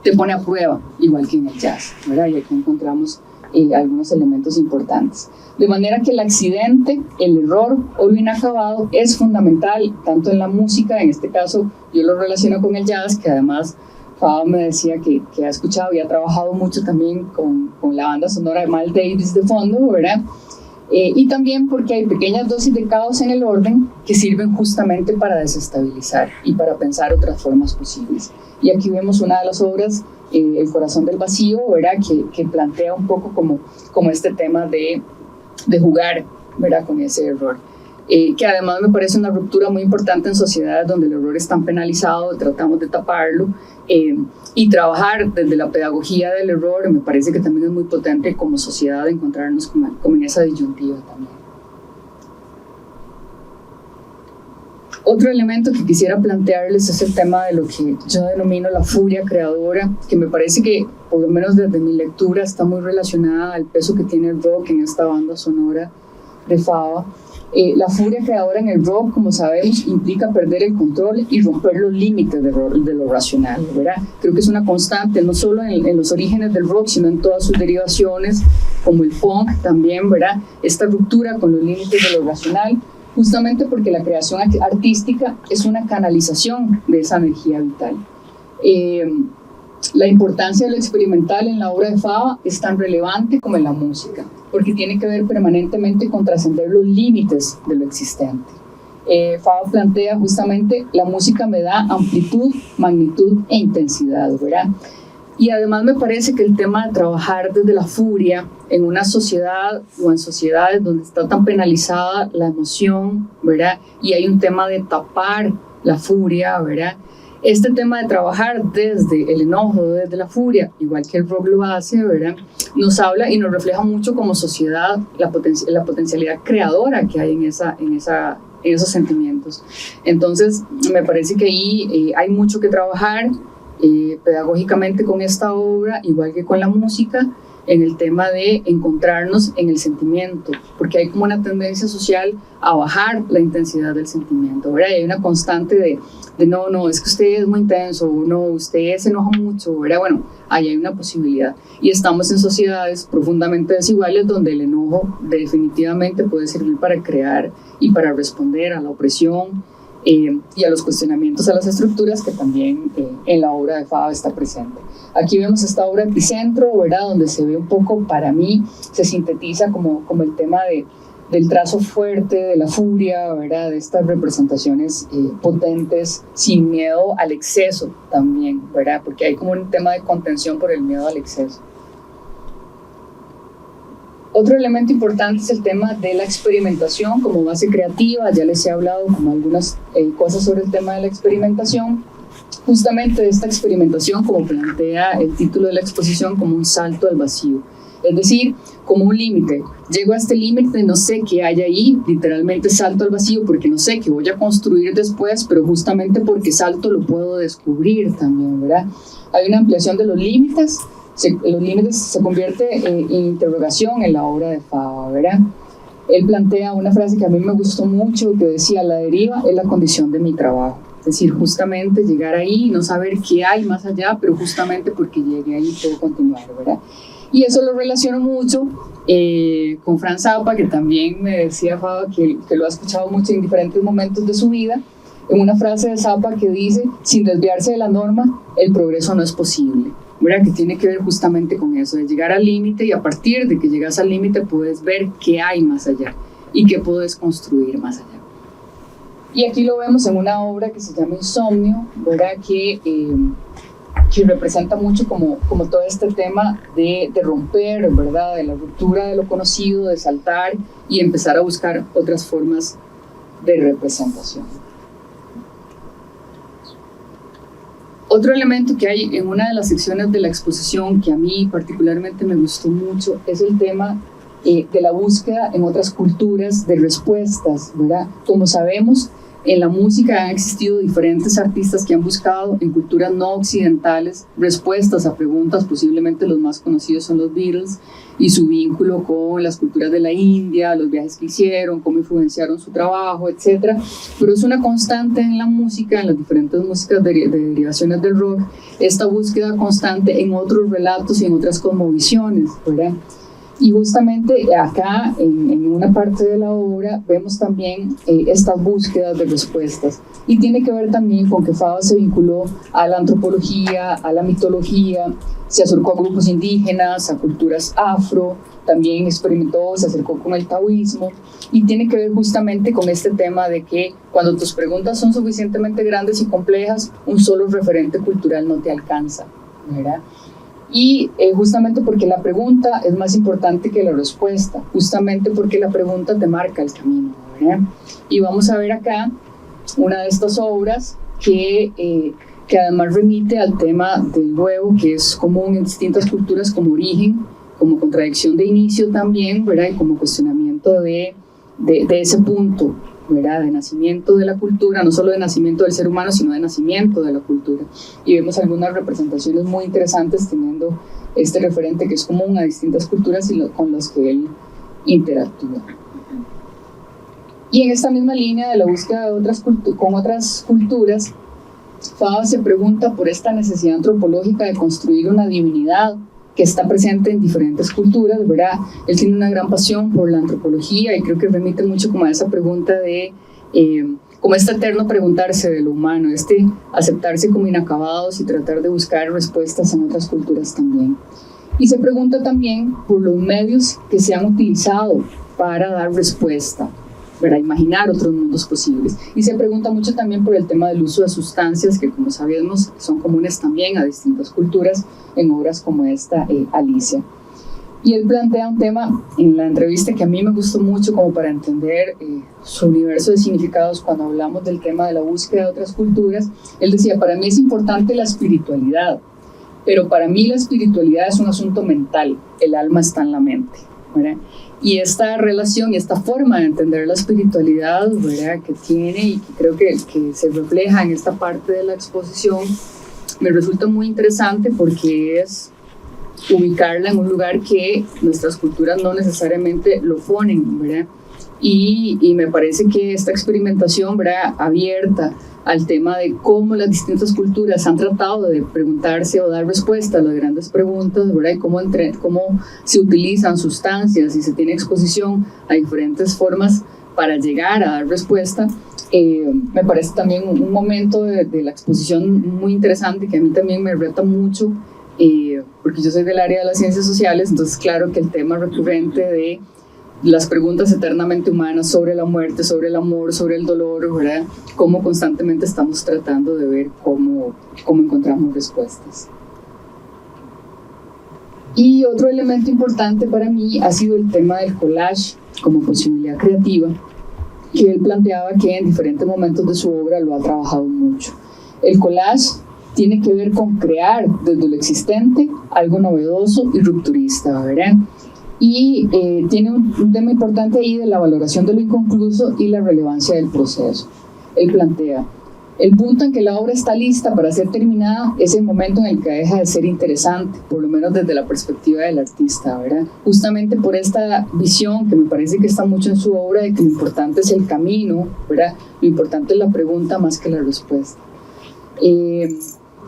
te pone a prueba, igual que en el jazz, ¿verdad? Y aquí encontramos algunos elementos importantes. De manera que el accidente, el error o lo inacabado es fundamental, tanto en la música, en este caso yo lo relaciono con el jazz, que además Fava me decía que ha escuchado y ha trabajado mucho también con la banda sonora de Miles Davis de fondo, ¿verdad? Y también porque hay pequeñas dosis de caos en el orden que sirven justamente para desestabilizar y para pensar otras formas posibles. Y aquí vemos una de las obras, El corazón del vacío, ¿verdad? Que plantea un poco como este tema de jugar, ¿verdad? Con ese error. Que además me parece una ruptura muy importante en sociedades donde el error es tan penalizado, tratamos de taparlo, y trabajar desde la pedagogía del error me parece que también es muy potente como sociedad encontrarnos como en esa disyuntiva también. Otro elemento que quisiera plantearles es el tema de lo que yo denomino la furia creadora, que me parece que, por lo menos desde mi lectura, está muy relacionada al peso que tiene el rock en esta banda sonora de Fava. La furia creadora en el rock, como sabemos, implica perder el control y romper los límites de lo racional, ¿verdad? Creo que es una constante, no solo en los orígenes del rock, sino en todas sus derivaciones, como el punk también, ¿verdad? Esta ruptura con los límites de lo racional, justamente porque la creación artística es una canalización de esa energía vital. La importancia de lo experimental en la obra de Fava es tan relevante como en la música, porque tiene que ver permanentemente con trascender los límites de lo existente. Fava plantea justamente: la música me da amplitud, magnitud e intensidad, ¿verdad? Y además me parece que el tema de trabajar desde la furia en una sociedad o en sociedades donde está tan penalizada la emoción, ¿verdad? Y hay un tema de tapar la furia, ¿verdad? Este tema de trabajar desde el enojo, desde la furia, igual que el rock lo hace, ¿verdad? Nos habla y nos refleja mucho como sociedad la potencialidad creadora que hay en esos sentimientos. Entonces, me parece que ahí hay mucho que trabajar pedagógicamente con esta obra, igual que con la música, en el tema de encontrarnos en el sentimiento, porque hay como una tendencia social a bajar la intensidad del sentimiento, ¿verdad? Y hay una constante de no, es que usted es muy intenso, no, usted se enoja mucho, ¿verdad? Bueno, ahí hay una posibilidad. Y estamos en sociedades profundamente desiguales donde el enojo definitivamente puede servir para crear y para responder a la opresión y a los cuestionamientos a las estructuras que también en la obra de Fava está presente. Aquí vemos esta obra Epicentro, ¿verdad? Donde se ve un poco, para mí, se sintetiza como el tema del trazo fuerte, de la furia, ¿verdad? De estas representaciones potentes, sin miedo al exceso también, ¿verdad? Porque hay como un tema de contención por el miedo al exceso. Otro elemento importante es el tema de la experimentación como base creativa. Ya les he hablado como algunas cosas sobre el tema de la experimentación. Justamente de esta experimentación, como plantea el título de la exposición, como un salto al vacío. Es decir, como un límite. Llego a este límite, no sé qué hay ahí, literalmente salto al vacío porque no sé qué voy a construir después, pero justamente porque salto lo puedo descubrir también, ¿verdad? Hay una ampliación de los límites. Los límites se convierte en interrogación en la obra de Fava, ¿verdad? Él plantea una frase que a mí me gustó mucho, que decía: la deriva es la condición de mi trabajo. Es decir, justamente llegar ahí y no saber qué hay más allá, pero justamente porque llegué ahí puedo continuar, ¿verdad? Y eso lo relaciono mucho con Franz Zappa, que también me decía Fava que lo ha escuchado mucho en diferentes momentos de su vida, en una frase de Zappa que dice: sin desviarse de la norma, el progreso no es posible, ¿verdad? Que tiene que ver justamente con eso, de llegar al límite, y a partir de que llegas al límite puedes ver qué hay más allá y qué puedes construir más allá. Y aquí lo vemos en una obra que se llama Insomnio, ¿verdad? Que representa mucho como todo este tema de romper, ¿verdad? De la ruptura de lo conocido, de saltar y empezar a buscar otras formas de representación. Otro elemento que hay en una de las secciones de la exposición que a mí particularmente me gustó mucho es el tema de la búsqueda en otras culturas de respuestas, ¿verdad? Como sabemos, en la música han existido diferentes artistas que han buscado en culturas no occidentales respuestas a preguntas. Posiblemente los más conocidos son los Beatles y su vínculo con las culturas de la India, los viajes que hicieron, cómo influenciaron su trabajo, etc. Pero es una constante en la música, en las diferentes músicas de derivaciones del rock, esta búsqueda constante en otros relatos y en otras cosmovisiones, ¿verdad? Y justamente acá, en una parte de la obra, vemos también estas búsquedas de respuestas. Y tiene que ver también con que Fava se vinculó a la antropología, a la mitología, se acercó a grupos indígenas, a culturas afro, también experimentó, se acercó con el taoísmo. Y tiene que ver justamente con este tema de que cuando tus preguntas son suficientemente grandes y complejas, un solo referente cultural no te alcanza, ¿verdad? Y justamente porque la pregunta es más importante que la respuesta, justamente porque la pregunta te marca el camino, ¿verdad? Y vamos a ver acá una de estas obras que además remite al tema del nuevo, que es común en distintas culturas como origen, como contradicción de inicio también, ¿verdad? Y como cuestionamiento de ese punto, ¿verdad? De nacimiento de la cultura, no solo de nacimiento del ser humano, sino de nacimiento de la cultura. Y vemos algunas representaciones muy interesantes teniendo este referente que es común a distintas culturas y con las que él interactúa. Y en esta misma línea de la búsqueda de con otras culturas, Fava se pregunta por esta necesidad antropológica de construir una divinidad que está presente en diferentes culturas, ¿verdad? Él tiene una gran pasión por la antropología y creo que remite mucho como a esa pregunta de, como este eterno preguntarse de lo humano, aceptarse como inacabados y tratar de buscar respuestas en otras culturas también. Y se pregunta también por los medios que se han utilizado para dar respuesta, ¿verdad? Imaginar otros mundos posibles. Y se pregunta mucho también por el tema del uso de sustancias que, como sabemos, son comunes también a distintas culturas en obras como esta, Alicia. Y él plantea un tema en la entrevista que a mí me gustó mucho como para entender su universo de significados cuando hablamos del tema de la búsqueda de otras culturas. Él decía, para mí es importante la espiritualidad, pero para mí la espiritualidad es un asunto mental, el alma está en la mente, ¿verdad? Y esta relación y esta forma de entender la espiritualidad, ¿verdad?, que tiene y que creo que se refleja en esta parte de la exposición, me resulta muy interesante porque es ubicarla en un lugar que nuestras culturas no necesariamente lo ponen, ¿verdad? Y me parece que esta experimentación, ¿verdad?, abierta al tema de cómo las distintas culturas han tratado de preguntarse o dar respuesta a las grandes preguntas, ¿verdad? Y cómo se utilizan sustancias y se tiene exposición a diferentes formas para llegar a dar respuesta. Me parece también un momento de la exposición muy interesante que a mí también me reta mucho, porque yo soy del área de las ciencias sociales, entonces claro que el tema recurrente de las preguntas eternamente humanas sobre la muerte, sobre el amor, sobre el dolor, ¿verdad? Cómo constantemente estamos tratando de ver cómo encontramos respuestas. Y otro elemento importante para mí ha sido el tema del collage como posibilidad creativa, que él planteaba que en diferentes momentos de su obra lo ha trabajado mucho. El collage tiene que ver con crear desde lo existente algo novedoso y rupturista, ¿verdad? Y tiene un tema importante ahí de la valoración de lo inconcluso y la relevancia del proceso. Él plantea, el punto en que la obra está lista para ser terminada es el momento en el que deja de ser interesante, por lo menos desde la perspectiva del artista, ¿verdad? Justamente por esta visión que me parece que está mucho en su obra de que lo importante es el camino, ¿verdad? Lo importante es la pregunta más que la respuesta.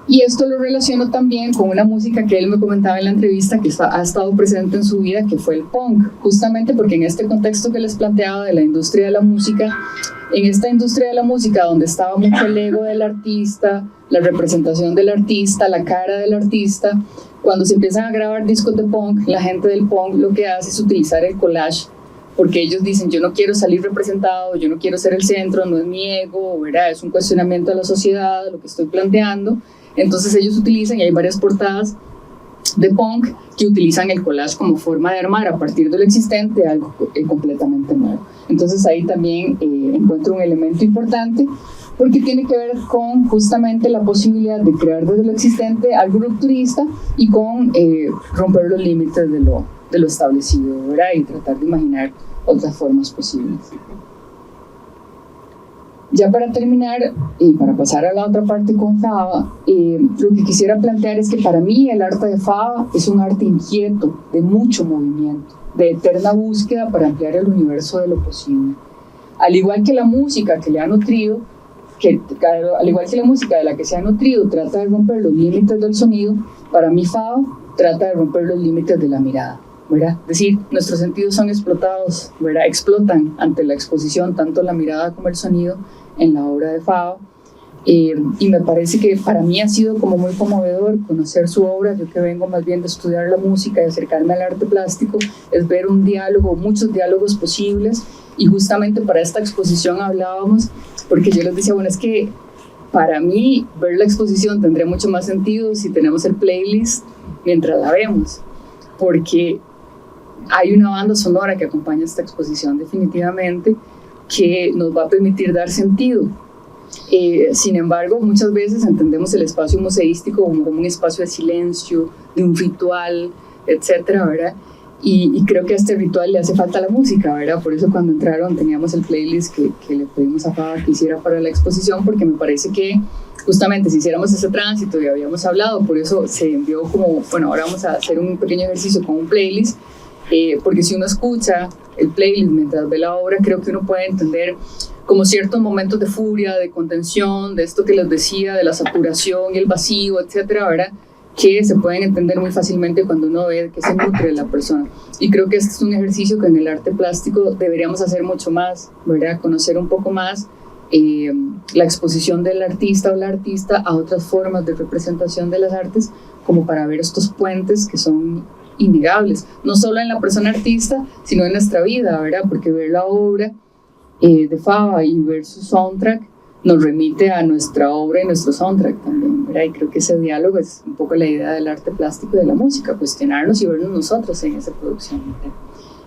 Y esto lo relaciono también con una música que él me comentaba en la entrevista que ha estado presente en su vida, que fue el punk, justamente porque en este contexto que les planteaba de la industria de la música, en esta industria de la música donde estaba mucho el ego del artista, la representación del artista, la cara del artista, cuando se empiezan a grabar discos de punk, la gente del punk lo que hace es utilizar el collage porque ellos dicen, yo no quiero salir representado, yo no quiero ser el centro, no es mi ego, ¿verdad? Es un cuestionamiento de la sociedad, de lo que estoy planteando. Entonces ellos utilizan, y hay varias portadas de punk que utilizan el collage como forma de armar a partir de lo existente algo completamente nuevo. Entonces ahí también encuentro un elemento importante, porque tiene que ver con justamente la posibilidad de crear desde lo existente algo rupturista y con romper los límites de lo establecido, ¿verdad? Y tratar de imaginar otras formas posibles. Ya para terminar y para pasar a la otra parte con Faba, lo que quisiera plantear es que para mí el arte de Faba es un arte inquieto, de mucho movimiento, de eterna búsqueda para ampliar el universo de lo posible. Al igual que la música que le ha nutrido, al igual que la música de la que se ha nutrido trata de romper los límites del sonido, para mí Faba trata de romper los límites de la mirada, ¿verdad? Es decir, nuestros sentidos son explotados, ¿verdad? Explotan ante la exposición, tanto la mirada como el sonido, en la obra de Faba. Y me parece que para mí ha sido como muy conmovedor conocer su obra. Yo que vengo más bien de estudiar la música y acercarme al arte plástico, es ver un diálogo, muchos diálogos posibles. Y justamente para esta exposición hablábamos, porque yo les decía, bueno, es que para mí ver la exposición tendría mucho más sentido si tenemos el playlist mientras la vemos, porque hay una banda sonora que acompaña esta exposición definitivamente, que nos va a permitir dar sentido. Sin embargo, muchas veces entendemos el espacio museístico como un espacio de silencio, de un ritual, etcétera, ¿verdad? Y creo que a este ritual le hace falta la música, ¿verdad? Por eso cuando entraron teníamos el playlist que le pedimos a Faba que hiciera para la exposición, porque me parece que justamente si hiciéramos ese tránsito y habíamos hablado, por eso se envió como, bueno, ahora vamos a hacer un pequeño ejercicio con un playlist, porque si uno escucha el playlist mientras ve la obra, creo que uno puede entender como ciertos momentos de furia, de contención, de esto que les decía, de la saturación y el vacío, etcétera, ¿verdad? Que se pueden entender muy fácilmente cuando uno ve que se nutre la persona. Y creo que este es un ejercicio que en el arte plástico deberíamos hacer mucho más, ¿verdad? Conocer un poco más la exposición del artista o la artista a otras formas de representación de las artes, como para ver estos puentes que son innegables, no solo en la persona artista, sino en nuestra vida, ¿verdad? Porque ver la obra de Faba y ver su soundtrack nos remite a nuestra obra y nuestro soundtrack también, ¿verdad? Y creo que ese diálogo es un poco la idea del arte plástico y de la música, cuestionarnos y vernos nosotros en esa producción, ¿verdad?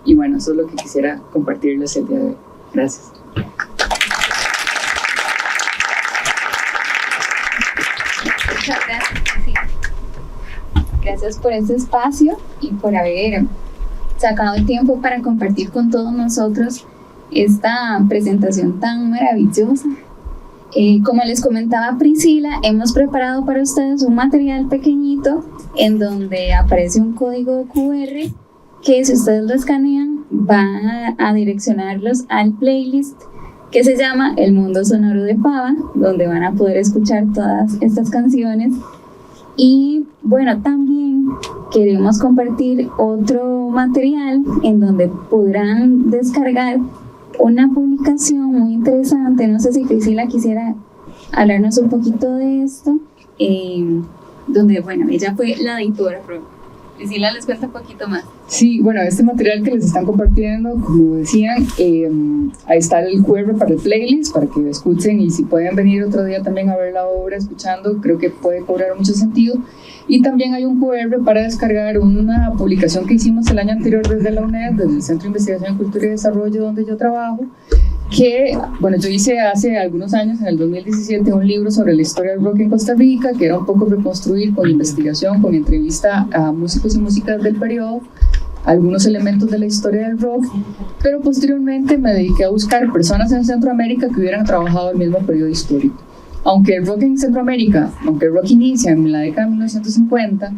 Y bueno, eso es lo que quisiera compartirles el día de hoy. Gracias. Muchas gracias. Gracias por este espacio y por haber sacado el tiempo para compartir con todos nosotros esta presentación tan maravillosa. Como les comentaba Priscila, hemos preparado para ustedes un material pequeñito en donde aparece un código QR que, si ustedes lo escanean, va a direccionarlos al playlist que se llama El Mundo Sonoro de Faba, donde van a poder escuchar todas estas canciones. Y bueno, también queremos compartir otro material en donde podrán descargar una publicación muy interesante. No sé si Priscila quisiera hablarnos un poquito de esto, donde, bueno, ella fue la editora, pero Priscila les cuenta un poquito más. Sí, bueno, este material que les están compartiendo, como decían, ahí está el QR para el playlist, para que lo escuchen, y si pueden venir otro día también a ver la obra escuchando, creo que puede cobrar mucho sentido. Y también hay un QR para descargar una publicación que hicimos el año anterior desde la UNED, desde el Centro de Investigación, Cultura y Desarrollo, donde yo trabajo, que, bueno, yo hice hace algunos años, en el 2017, un libro sobre la historia del rock en Costa Rica, que era un poco reconstruir con investigación, con entrevista a músicos y músicas del periodo, algunos elementos de la historia del rock, pero posteriormente me dediqué a buscar personas en Centroamérica que hubieran trabajado el mismo periodo histórico. Aunque el rock en Centroamérica, aunque el rock inicia en la década de 1950,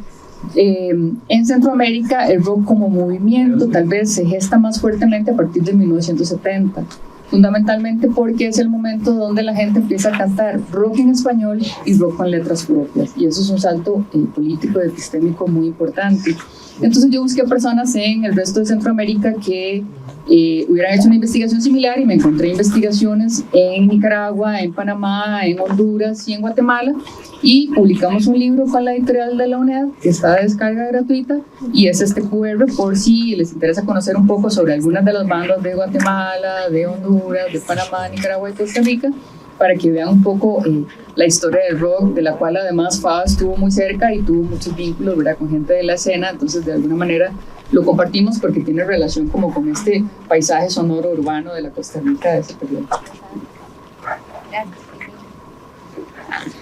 en Centroamérica el rock como movimiento tal vez se gesta más fuertemente a partir de 1970, fundamentalmente porque es el momento donde la gente empieza a cantar rock en español y rock con letras propias, y eso es un salto político y epistémico muy importante. Entonces yo busqué personas en el resto de Centroamérica que hubieran hecho una investigación similar, y me encontré investigaciones en Nicaragua, en Panamá, en Honduras y en Guatemala, y publicamos un libro con la editorial de la UNED que está de descarga gratuita, y es este QR por si les interesa conocer un poco sobre algunas de las bandas de Guatemala, de Honduras, de Panamá, Nicaragua y Costa Rica, para que vean un poco la historia del rock, de la cual además Fava estuvo muy cerca y tuvo muchos vínculos, ¿verdad?, con gente de la escena. Entonces de alguna manera lo compartimos porque tiene relación como con este paisaje sonoro urbano de la Costa Rica de ese periodo.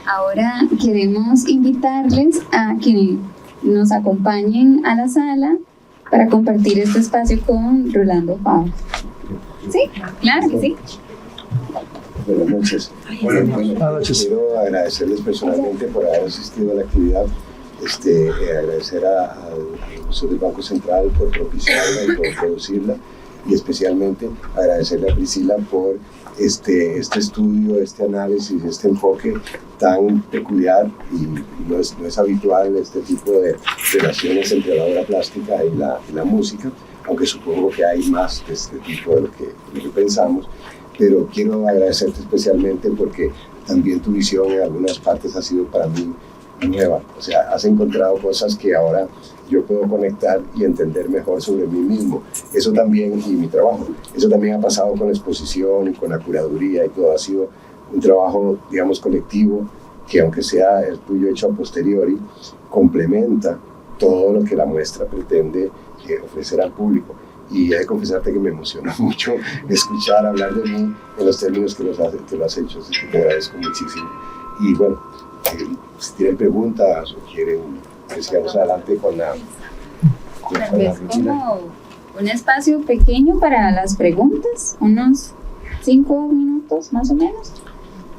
Ahora queremos invitarles a que nos acompañen a la sala para compartir este espacio con Rolando Fava. Sí, claro que sí. Buenas noches. Quiero agradecerles personalmente por haber asistido a la actividad, agradecer al Museo del Banco Central por propiciarla y por producirla, y especialmente agradecerle a Priscila por este estudio, este análisis, este enfoque tan peculiar, y no es habitual este tipo de relaciones entre la obra plástica y la música, aunque supongo que hay más de este tipo de lo que pensamos. Pero quiero agradecerte especialmente porque también tu visión en algunas partes ha sido para mí nueva. O sea, has encontrado cosas que ahora yo puedo conectar y entender mejor sobre mí mismo. Eso también, y mi trabajo, eso también ha pasado con la exposición y con la curaduría y todo. Ha sido un trabajo, digamos, colectivo, que aunque sea el tuyo hecho a posteriori, complementa todo lo que la muestra pretende ofrecer al público. Y he de confesarte que me emociona mucho escuchar hablar de mí en los términos que lo has hecho, así que te agradezco muchísimo. Y bueno, si tienen preguntas o quieren que sigamos adelante con la Tal vez como un espacio pequeño para las preguntas, unos 5 minutos más o menos,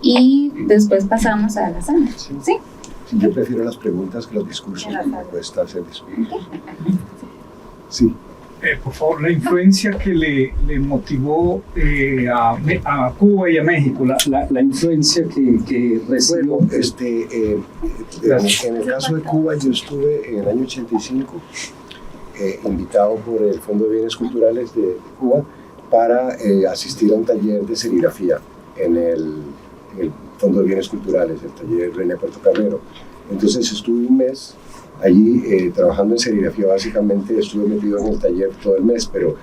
y después pasamos a la sala. ¿Sí? Sí, yo prefiero las preguntas que los discursos, me cuesta hacer discursos. Sí. Por favor, la influencia que le motivó a Cuba y a México, la influencia que recibió. Bueno, en el caso de Cuba, yo estuve en el año 85 invitado por el Fondo de Bienes Culturales de Cuba para asistir a un taller de serigrafía en el Fondo de Bienes Culturales, el taller René Portocarrero. Entonces estuve un mes allí trabajando en serigrafía. Básicamente estuve metido en el taller todo el mes, pero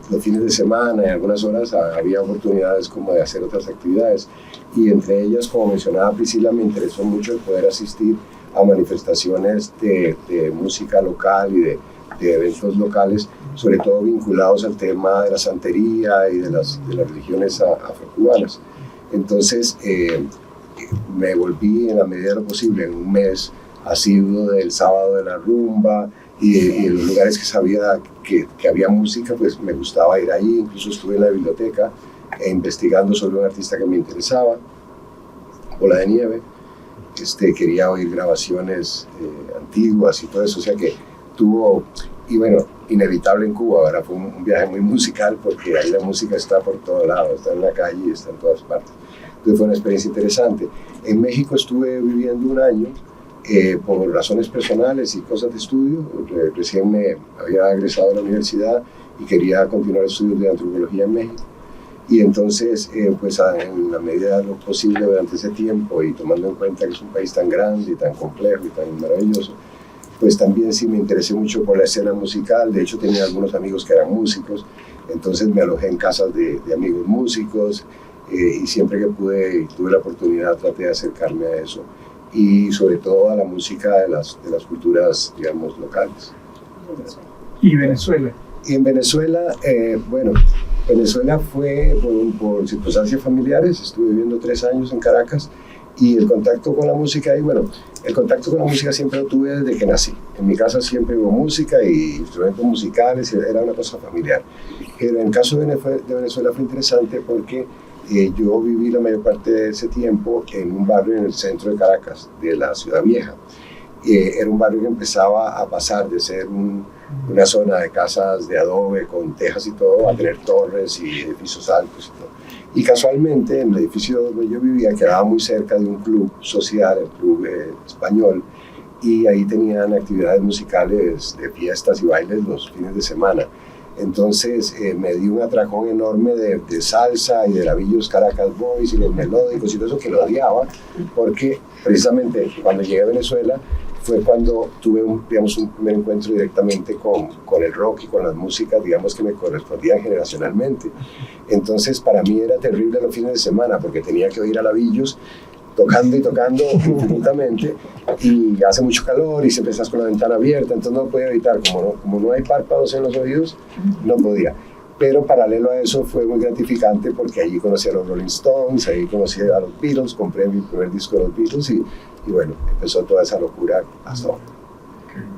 los fines de semana y algunas horas había oportunidades como de hacer otras actividades, y entre ellas, como mencionaba Priscila, me interesó mucho el poder asistir a manifestaciones de música local y de eventos locales, sobre todo vinculados al tema de la santería y de las religiones afrocubanas. Entonces me volví, en la medida de lo posible, en un mes asiduo del sábado de la rumba, y en los lugares que sabía que había música, pues me gustaba ir ahí. Incluso estuve en la biblioteca investigando sobre un artista que me interesaba, Bola de Nieve. Quería oír grabaciones antiguas y todo eso, o sea que tuvo, y bueno, inevitable en Cuba, ¿verdad? Fue un viaje muy musical, porque ahí la música está por todos lados, está en la calle y está en todas partes. Entonces fue una experiencia interesante. En México estuve viviendo un año, por razones personales y cosas de estudio. Recién me había egresado de la universidad y quería continuar estudios de antropología en México, y entonces pues en la medida de lo posible durante ese tiempo, y tomando en cuenta que es un país tan grande y tan complejo y tan maravilloso, pues también sí me interesé mucho por la escena musical. De hecho tenía algunos amigos que eran músicos, entonces me alojé en casas de amigos músicos, y siempre que pude y tuve la oportunidad traté de acercarme a eso, y sobre todo a la música de las culturas, digamos, locales. ¿Y Venezuela? Y en Venezuela, bueno, Venezuela fue por circunstancias familiares. Estuve viviendo 3 años en Caracas, y el contacto con la música, y bueno, el contacto con la música siempre lo tuve desde que nací. En mi casa siempre hubo música y instrumentos musicales, era una cosa familiar. Pero en el caso de Venezuela fue interesante porque yo viví la mayor parte de ese tiempo en un barrio en el centro de Caracas, de la Ciudad Vieja. Era un barrio que empezaba a pasar de ser una zona de casas de adobe con tejas y todo, a tener torres y edificios altos y todo. Y casualmente en el edificio donde yo vivía quedaba muy cerca de un club social, el Club Español, y ahí tenían actividades musicales de fiestas y bailes los fines de semana. Entonces me di un atracón enorme de salsa y de Lavillos Caracas Boys y los melódicos y todo eso que lo odiaba, porque precisamente cuando llegué a Venezuela fue cuando tuve un primer encuentro directamente con el rock y con las músicas, digamos, que me correspondían generacionalmente. Entonces para mí era terrible los fines de semana porque tenía que oír a Lavillos tocando y tocando infinitamente, y hace mucho calor y siempre estás con la ventana abierta, entonces no podía evitar, como no hay párpados en los oídos, no podía. Pero paralelo a eso fue muy gratificante porque allí conocí a los Rolling Stones, ahí conocí a los Beatles, compré mi primer disco de los Beatles y bueno, empezó toda esa locura hasta ahora.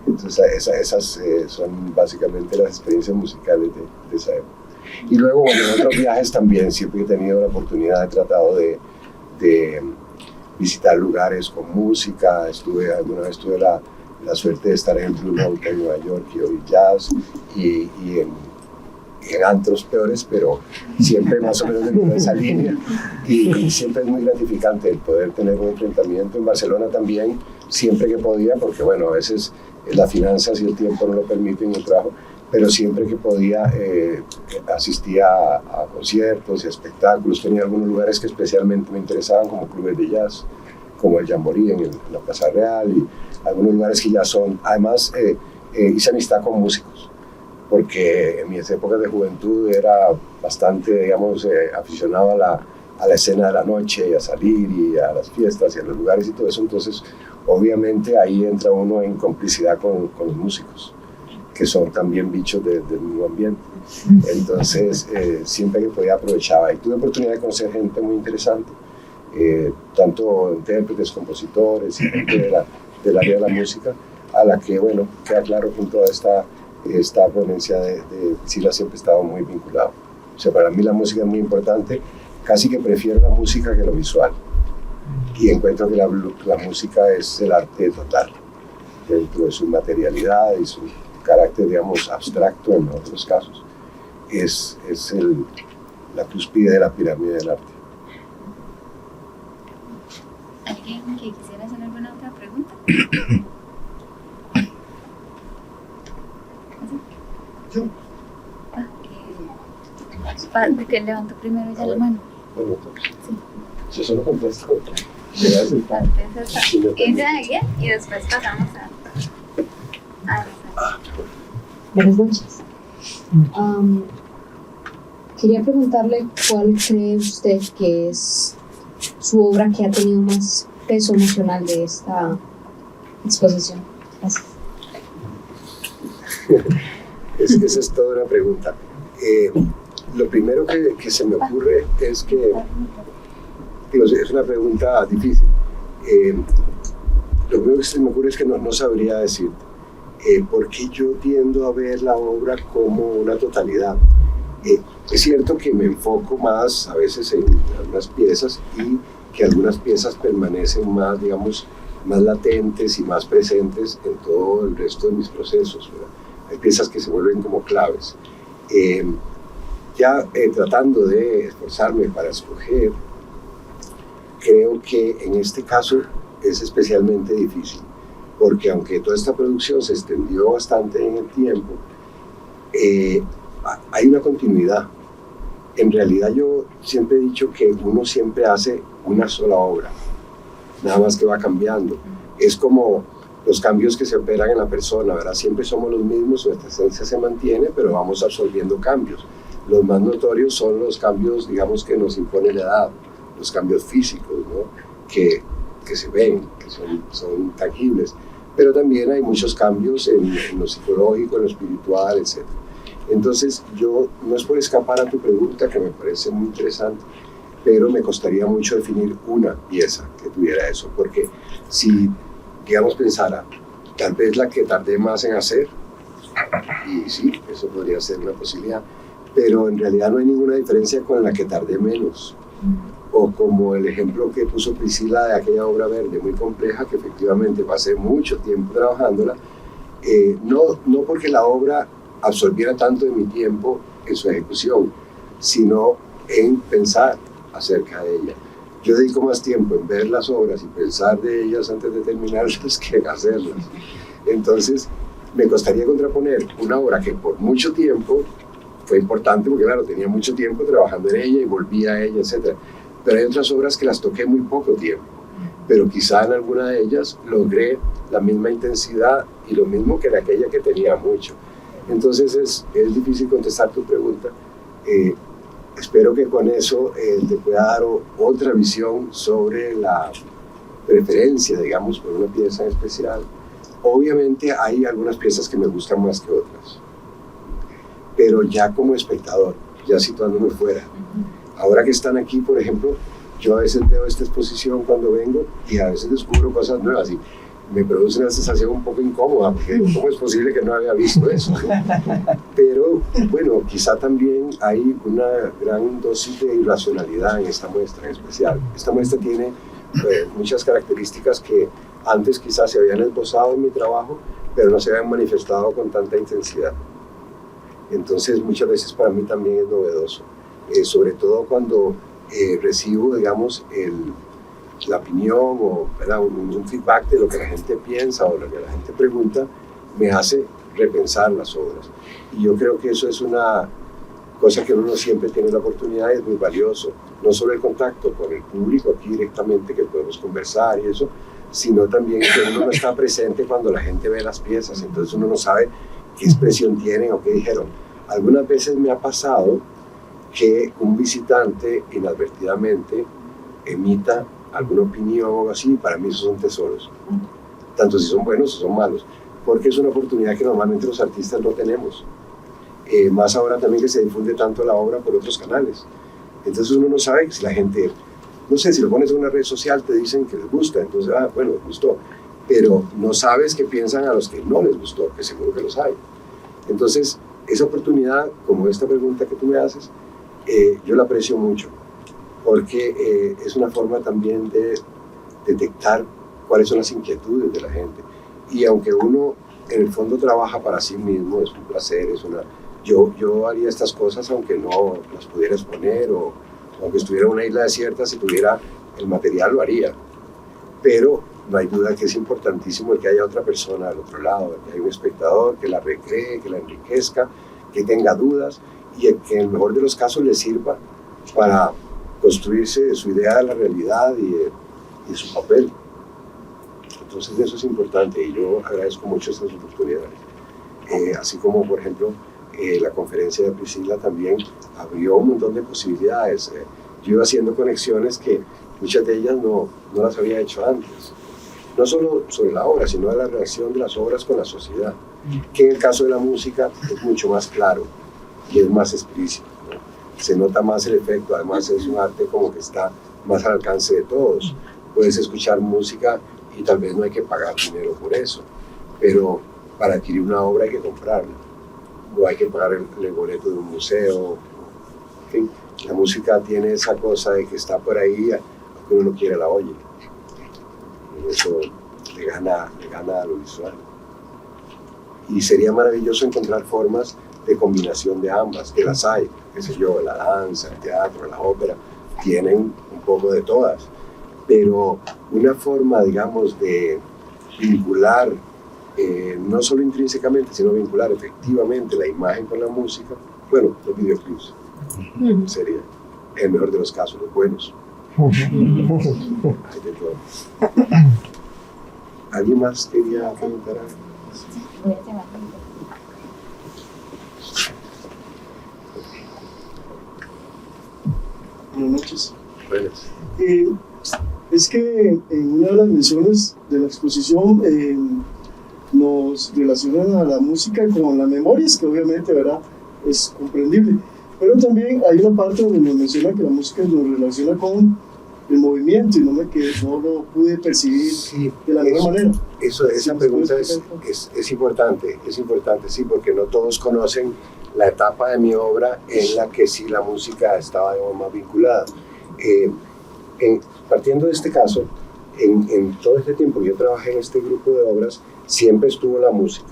Entonces esas son básicamente las experiencias musicales de esa época. Y luego, bueno, en otros viajes también, siempre he tenido la oportunidad, he tratado de visitar lugares con música. Alguna vez tuve la suerte de estar en el Blue Note en Nueva York y oír jazz y en antros peores, pero siempre más o menos dentro de esa línea, y siempre es muy gratificante el poder tener un enfrentamiento. En Barcelona también, siempre que podía, porque bueno, a veces las finanzas y el tiempo no lo permiten el trabajo, pero siempre que podía asistía a conciertos y a espectáculos. Tenía algunos lugares que especialmente me interesaban, como clubes de jazz, como el Jamboree en la Plaza Real, y algunos lugares que ya son. Además, hice amistad con músicos, porque en mis épocas de juventud era bastante, digamos, aficionado a la escena de la noche, y a salir, y a las fiestas, y a los lugares y todo eso. Entonces, obviamente, ahí entra uno en complicidad con los músicos, que son también bichos del mismo ambiente. Entonces, siempre que podía aprovechaba. Y tuve oportunidad de conocer gente muy interesante, tanto intérpretes, compositores y gente del área de la música, a la que, bueno, queda claro con toda esta ponencia de Sila siempre he estado muy vinculado. O sea, para mí la música es muy importante, casi que prefiero la música que lo visual. Y encuentro que la música es el arte total, dentro de su materialidad y su carácter, digamos, abstracto en otros casos. Es la cúspide de la pirámide del arte. ¿Alguien que quisiera hacer alguna otra pregunta? Yo. Que levantó primero ya la mano. Bueno, Sí. yo solo contesto. Gracias. Ella bien, y después pasamos a Buenas noches. Quería preguntarle cuál cree usted que es su obra que ha tenido más peso emocional de esta exposición. Gracias. Esa es toda una pregunta. Lo primero que se me ocurre es que, es una pregunta difícil. Lo primero que se me ocurre es que no sabría decir, porque yo tiendo a ver la obra como una totalidad. Es cierto que me enfoco más a veces en algunas piezas, y que algunas piezas permanecen más, digamos, más latentes y más presentes en todo el resto de mis procesos, ¿verdad? Hay piezas que se vuelven como claves. Tratando de esforzarme para escoger, creo que en este caso es especialmente difícil, porque aunque toda esta producción se extendió bastante en el tiempo, hay una continuidad. En realidad yo siempre he dicho que uno siempre hace una sola obra, nada más que va cambiando. Es como los cambios que se operan en la persona, ¿verdad? Siempre somos los mismos, nuestra esencia se mantiene, pero vamos absorbiendo cambios. Los más notorios son los cambios, digamos, que nos impone la edad, los cambios físicos, ¿no? que se ven, que son tangibles, pero también hay muchos cambios en lo psicológico, en lo espiritual, etc. Entonces, yo no es por escapar a tu pregunta, que me parece muy interesante, pero me costaría mucho definir una pieza que tuviera eso, porque si, digamos, pensara, tal vez la que tardé más en hacer, y sí, eso podría ser una posibilidad, pero en realidad no hay ninguna diferencia con la que tardé menos. O como el ejemplo que puso Priscila de aquella obra verde muy compleja, que efectivamente pasé mucho tiempo trabajándola, no porque la obra absorbiera tanto de mi tiempo en su ejecución, sino en pensar acerca de ella. Yo dedico más tiempo en ver las obras y pensar de ellas antes de terminarlas que en hacerlas. Entonces, me costaría contraponer una obra que por mucho tiempo fue importante porque, claro, tenía mucho tiempo trabajando en ella y volvía a ella, etc. Pero hay otras obras que las toqué muy poco tiempo, pero quizá en alguna de ellas logré la misma intensidad y lo mismo que en aquella que tenía mucho. Entonces es difícil contestar tu pregunta. Espero que con eso te pueda dar otra visión sobre la preferencia, digamos, por una pieza en especial. Obviamente hay algunas piezas que me gustan más que otras, pero ya como espectador, ya situándome fuera. Ahora que están aquí, por ejemplo, yo a veces veo esta exposición cuando vengo y a veces descubro cosas nuevas y me produce una sensación un poco incómoda, porque ¿cómo es posible que no había visto eso? Pero bueno, quizá también hay una gran dosis de irracionalidad en esta muestra en especial. Esta muestra tiene muchas características que antes quizás se habían esbozado en mi trabajo, pero no se habían manifestado con tanta intensidad. Entonces muchas veces para mí también es novedoso, sobre todo cuando recibo, digamos, la opinión o un feedback de lo que la gente piensa o lo que la gente pregunta, me hace repensar las obras. Y yo creo que eso es una cosa que uno no siempre tiene la oportunidad y es muy valioso. No solo el contacto con el público aquí directamente, que podemos conversar y eso, sino también que uno no está presente cuando la gente ve las piezas, entonces uno no sabe qué expresión tienen o qué dijeron. Algunas veces me ha pasado que un visitante inadvertidamente emita alguna opinión o así, para mí esos son tesoros, tanto si son buenos o son malos, porque es una oportunidad que normalmente los artistas no tenemos, más ahora también que se difunde tanto la obra por otros canales. Entonces uno no sabe si la gente, no sé, si lo pones en una red social te dicen que les gusta, entonces, bueno, les gustó, pero no sabes qué piensan a los que no les gustó, que seguro que los hay. Entonces, esa oportunidad, como esta pregunta que tú me haces, yo la aprecio mucho, porque es una forma también de detectar cuáles son las inquietudes de la gente. Y aunque uno en el fondo trabaja para sí mismo, es un placer, yo haría estas cosas aunque no las pudiera exponer o aunque estuviera en una isla desierta, si tuviera el material lo haría. Pero no hay duda que es importantísimo el que haya otra persona al otro lado, que haya un espectador que la recree, que la enriquezca, que tenga dudas y que en el mejor de los casos le sirva para construirse su idea de la realidad y de su papel. Entonces eso es importante y yo agradezco mucho estas oportunidades. Así como, por ejemplo, la conferencia de Priscila también abrió un montón de posibilidades. Yo iba haciendo conexiones que muchas de ellas no las había hecho antes. No solo sobre la obra, sino de la relación de las obras con la sociedad, que en el caso de la música es mucho más claro y es más explícito, ¿no? Se nota más el efecto, además es un arte como que está más al alcance de todos. Puedes escuchar música y tal vez no hay que pagar dinero por eso, pero para adquirir una obra hay que comprarla, o hay que pagar el boleto de un museo. En fin, la música tiene esa cosa de que está por ahí, aunque uno no quiere la oye. Y eso le gana a lo visual. Y sería maravilloso encontrar formas de combinación de ambas, que las hay, qué sé yo, la danza, el teatro, la ópera, tienen un poco de todas, pero una forma, digamos, de vincular, no solo intrínsecamente, sino vincular efectivamente la imagen con la música, bueno, los videoclips, sería el mejor de los casos, los buenos. Hay de todo. ¿Alguien más quería preguntar algo? Voy a llevar. Buenas noches. Buenas. Es que en una de las menciones de la exposición nos relacionan a la música con las memorias, que obviamente, ¿verdad?, es comprendible. Pero también hay una parte donde nos menciona que la música nos relaciona con el movimiento y no lo pude percibir de la misma manera. Esa pregunta es importante, sí, porque no todos conocen la etapa de mi obra en la que sí la música estaba más vinculada. Partiendo de este caso, en todo este tiempo que yo trabajé en este grupo de obras, siempre estuvo la música.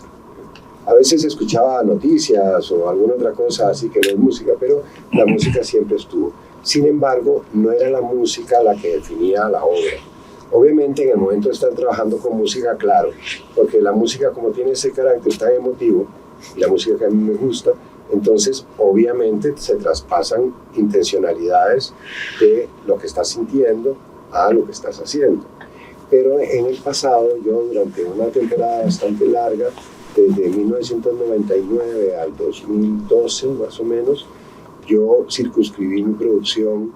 A veces escuchaba noticias o alguna otra cosa así que no es música, pero la música siempre estuvo. Sin embargo, no era la música la que definía la obra. Obviamente en el momento de estar trabajando con música, claro, porque la música como tiene ese carácter tan emotivo, y la música que a mí me gusta, Entonces, obviamente, se traspasan intencionalidades de lo que estás sintiendo a lo que estás haciendo. Pero en el pasado, yo durante una temporada bastante larga, desde 1999 al 2012 más o menos, yo circunscribí mi producción,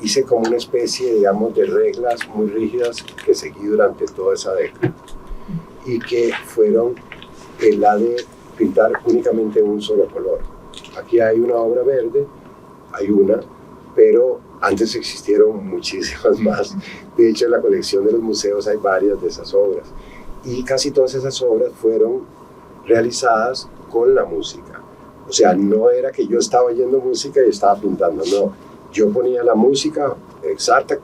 hice como una especie, digamos, de reglas muy rígidas que seguí durante toda esa década y que fueron la de pintar únicamente un solo color. Aquí hay una obra verde, hay una, pero antes existieron muchísimas más. De hecho, en la colección de los museos hay varias de esas obras. Y casi todas esas obras fueron realizadas con la música. O sea, no era que yo estaba oyendo música y estaba pintando, no. Yo ponía la música exacta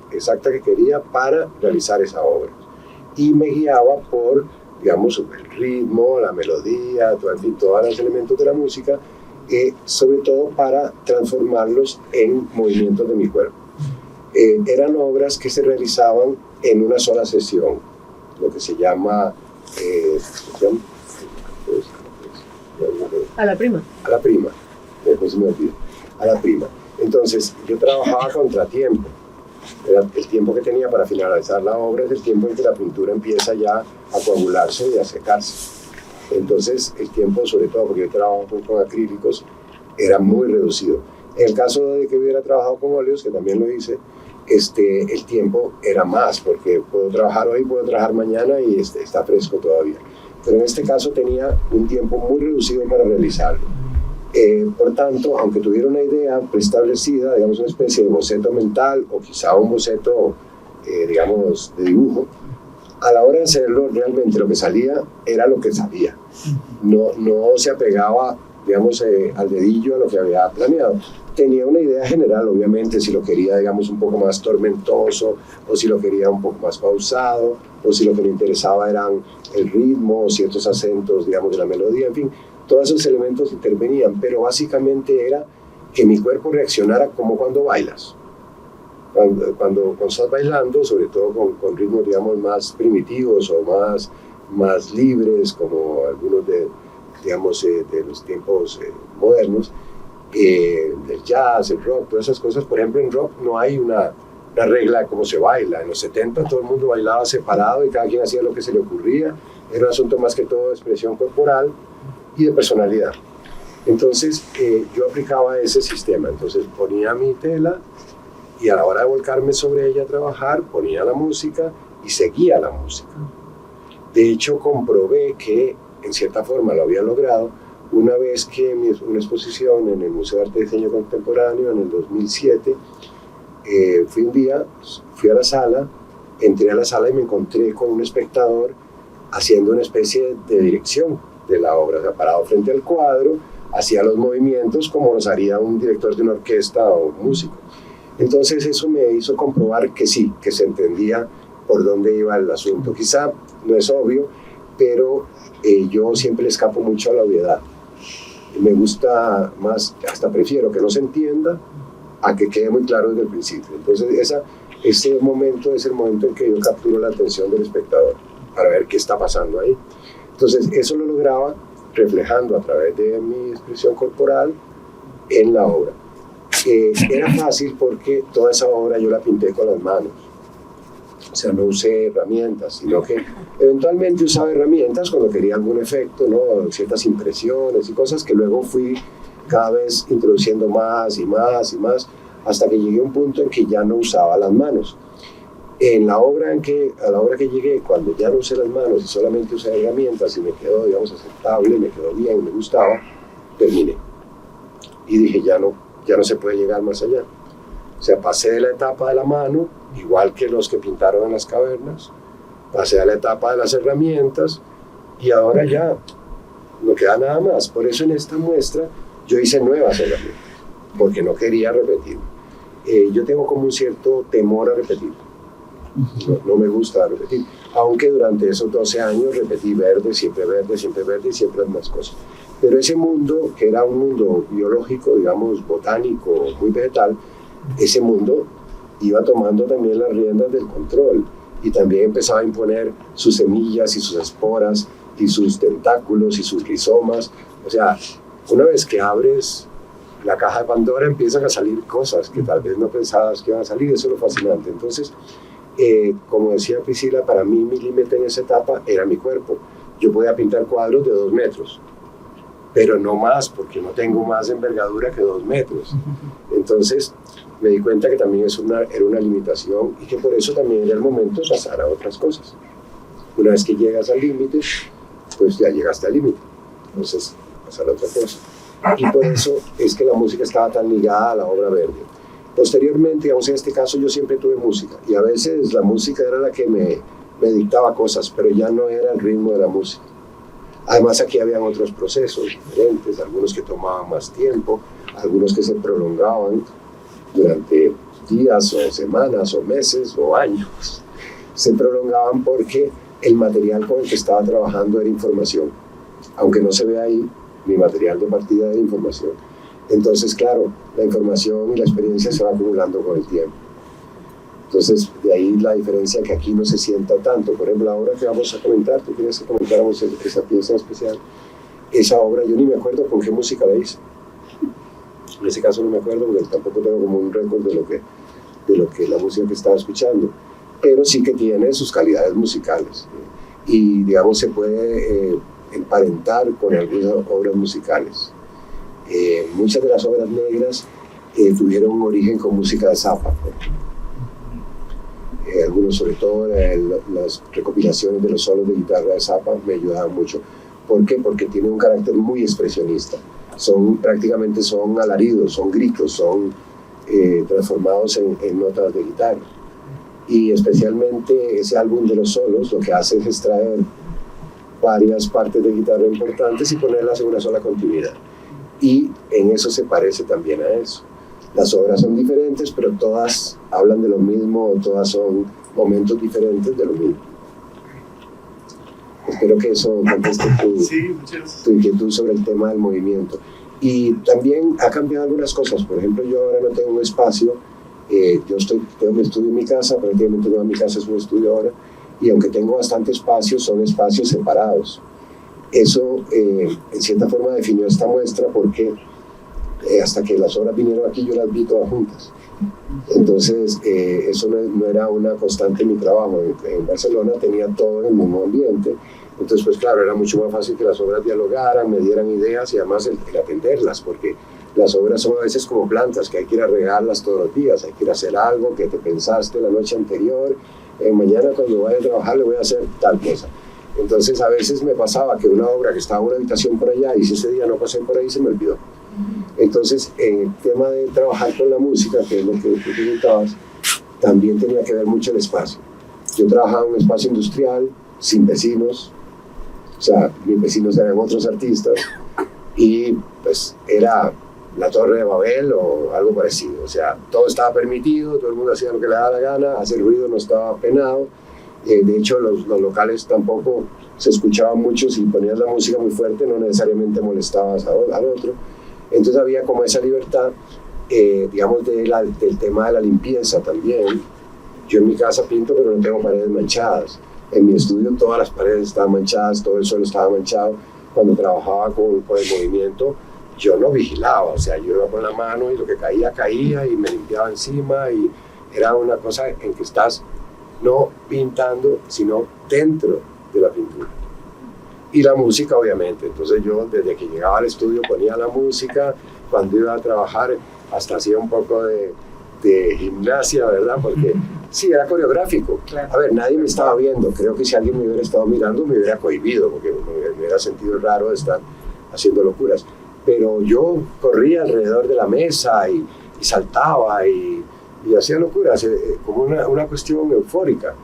que quería para realizar esa obra. Y me guiaba por, digamos, el ritmo, la melodía, todos los elementos de la música, sobre todo para transformarlos en movimientos de mi cuerpo. Eran obras que se realizaban en una sola sesión, lo que se llama... A la prima. A la prima, después se me olvidó, a la prima. Entonces, yo trabajaba contratiempo. Era el tiempo que tenía para finalizar la obra es el tiempo en que la pintura empieza ya a coagularse y a secarse. Entonces, el tiempo, sobre todo porque yo trabajo con acrílicos, era muy reducido. En el caso de que hubiera trabajado con óleos, que también lo hice, el tiempo era más, porque puedo trabajar hoy, puedo trabajar mañana y está fresco todavía. Pero en este caso tenía un tiempo muy reducido para realizarlo. Por tanto, aunque tuviera una idea preestablecida, digamos una especie de boceto mental o quizá un boceto, digamos, de dibujo, a la hora de hacerlo, realmente lo que salía era lo que sabía. No se apegaba, digamos, al dedillo a lo que había planeado. Tenía una idea general, obviamente, si lo quería, digamos, un poco más tormentoso, o si lo quería un poco más pausado, o si lo que me interesaba eran el ritmo, o ciertos acentos, digamos, de la melodía, en fin, todos esos elementos intervenían, pero básicamente era que mi cuerpo reaccionara como cuando bailas. Cuando estás bailando, sobre todo con ritmos, digamos, más primitivos o más libres, como algunos de los tiempos modernos, el jazz, el rock, todas esas cosas. Por ejemplo, en rock no hay una regla de cómo se baila. En los 70 todo el mundo bailaba separado y cada quien hacía lo que se le ocurría. Era un asunto más que todo de expresión corporal y de personalidad. Entonces yo aplicaba ese sistema. Entonces ponía mi tela y a la hora de volcarme sobre ella a trabajar, ponía la música y seguía la música. De hecho, comprobé que en cierta forma lo había logrado una vez que una exposición en el Museo de Arte y Diseño Contemporáneo en el 2007, fui a la sala, entré a la sala y me encontré con un espectador haciendo una especie de dirección de la obra, o sea, parado frente al cuadro, hacía los movimientos como los haría un director de una orquesta o un músico. Entonces eso me hizo comprobar que sí, que se entendía por dónde iba el asunto. Quizá no es obvio, pero yo siempre le escapo mucho a la obviedad. Me gusta más, hasta prefiero que no se entienda a que quede muy claro desde el principio. Entonces ese momento es el momento en que yo capturo la atención del espectador para ver qué está pasando ahí. Entonces eso lo lograba reflejando a través de mi expresión corporal en la obra. Era fácil porque toda esa obra yo la pinté con las manos. O sea, no usé herramientas, sino que eventualmente usaba herramientas cuando quería algún efecto, ¿no? Ciertas impresiones y cosas que luego fui cada vez introduciendo más y más y más, hasta que llegué a un punto en que ya no usaba las manos. A la obra que llegué, cuando ya no usé las manos y solamente usé herramientas y me quedó, digamos, aceptable, me quedó bien, me gustaba, terminé. Y dije, ya no se puede llegar más allá. O sea, pasé de la etapa de la mano, igual que los que pintaron en las cavernas, pasé a la etapa de las herramientas y ahora ya no queda nada más. Por eso en esta muestra yo hice nuevas herramientas, porque no quería repetir. Yo tengo como un cierto temor a repetir. No me gusta repetir, aunque durante esos 12 años repetí verde y siempre las más cosas. Pero ese mundo, que era un mundo biológico, digamos, botánico, muy vegetal, ese mundo iba tomando también las riendas del control y también empezaba a imponer sus semillas y sus esporas y sus tentáculos y sus rizomas. O sea, una vez que abres la caja de Pandora empiezan a salir cosas que tal vez no pensabas que iban a salir, eso es lo fascinante. Entonces, como decía Priscila, para mí mi límite en esa etapa era mi cuerpo. Yo podía pintar cuadros de 2 metros, pero no más, porque no tengo más envergadura que 2 metros. Entonces me di cuenta que también era una limitación y que por eso también era el momento de pasar a otras cosas. Una vez que llegas al límite, pues ya llegaste al límite. Entonces, pasar a otra cosa. Y por eso es que la música estaba tan ligada a la obra verde. Posteriormente, digamos, en este caso yo siempre tuve música y a veces la música era la que me dictaba cosas, pero ya no era el ritmo de la música. Además aquí habían otros procesos diferentes, algunos que tomaban más tiempo, algunos que se prolongaban durante días o semanas o meses o años. Se prolongaban porque el material con el que estaba trabajando era información. Aunque no se ve ahí, mi material de partida era información. Entonces, claro, la información y la experiencia se va acumulando con el tiempo. Entonces, de ahí la diferencia que aquí no se sienta tanto. Por ejemplo, la obra que vamos a comentar, tú querías que comentáramos esa pieza especial. Esa obra, yo ni me acuerdo con qué música la hice. En ese caso no me acuerdo porque tampoco tengo como un récord de lo que la música que estaba escuchando. Pero sí que tiene sus calidades musicales. Y, digamos, se puede emparentar con algunas obras musicales. Muchas de las obras negras tuvieron un origen con música de Zappa. Algunos, sobre todo las recopilaciones de los solos de guitarra de Zappa, me ayudaban mucho. ¿Por qué? Porque tiene un carácter muy expresionista. Prácticamente son alaridos, son gritos, son transformados en notas de guitarra. Y especialmente ese álbum de los solos lo que hace es extraer varias partes de guitarra importantes y ponerlas en una sola continuidad. Y en eso se parece también a eso. Las obras son diferentes, pero todas hablan de lo mismo, todas son momentos diferentes de lo mismo. Espero que eso conteste tu inquietud sobre el tema del movimiento. Y también ha cambiado algunas cosas. Por ejemplo, yo ahora no tengo un espacio, tengo mi estudio en mi casa, prácticamente toda mi casa es un estudio ahora, y aunque tengo bastante espacio, son espacios separados. Eso, en cierta forma, definió esta muestra porque hasta que las obras vinieron aquí yo las vi todas juntas. Entonces, eso no era una constante en mi trabajo. En Barcelona tenía todo en el mismo ambiente. Entonces, pues claro, era mucho más fácil que las obras dialogaran, me dieran ideas y además el atenderlas, porque las obras son a veces como plantas, que hay que ir a regarlas todos los días, hay que ir a hacer algo que te pensaste la noche anterior, mañana cuando vaya a trabajar le voy a hacer tal cosa. Entonces a veces me pasaba que una obra que estaba en una habitación por allá y si ese día no pasé por ahí se me olvidó. Entonces en el tema de trabajar con la música, que es lo que tú preguntabas, también tenía que ver mucho el espacio. Yo trabajaba en un espacio industrial, sin vecinos, o sea, mis vecinos eran otros artistas y pues era la Torre de Babel o algo parecido. O sea, todo estaba permitido, todo el mundo hacía lo que le daba la gana, hacer ruido no estaba penado. De hecho, los locales tampoco se escuchaban mucho. Si ponías la música muy fuerte, no necesariamente molestabas al otro. Entonces había como esa libertad, digamos, del tema de la limpieza también. Yo en mi casa pinto, pero no tengo paredes manchadas. En mi estudio todas las paredes estaban manchadas, todo el suelo estaba manchado. Cuando trabajaba con el movimiento, yo no vigilaba, o sea, yo iba con la mano y lo que caía, caía y me limpiaba encima y era una cosa en que estás no pintando, sino dentro de la pintura. Y la música, obviamente. Entonces yo, desde que llegaba al estudio, ponía la música. Cuando iba a trabajar, hasta hacía un poco de gimnasia, ¿verdad? Porque sí, era coreográfico. A ver, nadie me estaba viendo. Creo que si alguien me hubiera estado mirando, me hubiera cohibido, porque me hubiera sentido raro de estar haciendo locuras. Pero yo corría alrededor de la mesa y saltaba y hacía locuras, como una cuestión eufórica.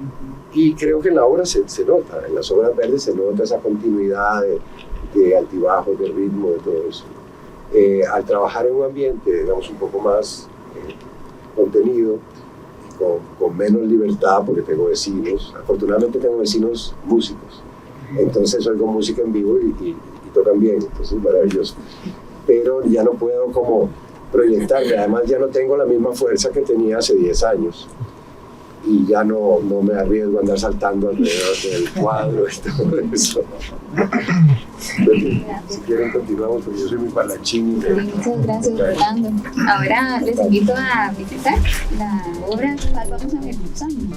Y creo que en la obra se nota, en las obras verdes se nota esa continuidad de altibajos, de ritmo, de todo eso. Al trabajar en un ambiente, digamos, un poco más contenido, con menos libertad, porque tengo vecinos, afortunadamente tengo vecinos músicos, entonces oigo música en vivo y tocan bien, entonces es maravilloso. Pero ya no puedo como proyectarme, además ya no tengo la misma fuerza que tenía hace 10 años. y ya no me arriesgo a andar saltando alrededor del cuadro y todo eso. Si quieren continuamos, porque yo soy muy palachín. Muchas gracias, Rolando. Ahora les invito a visitar la obra que vamos a ver usando.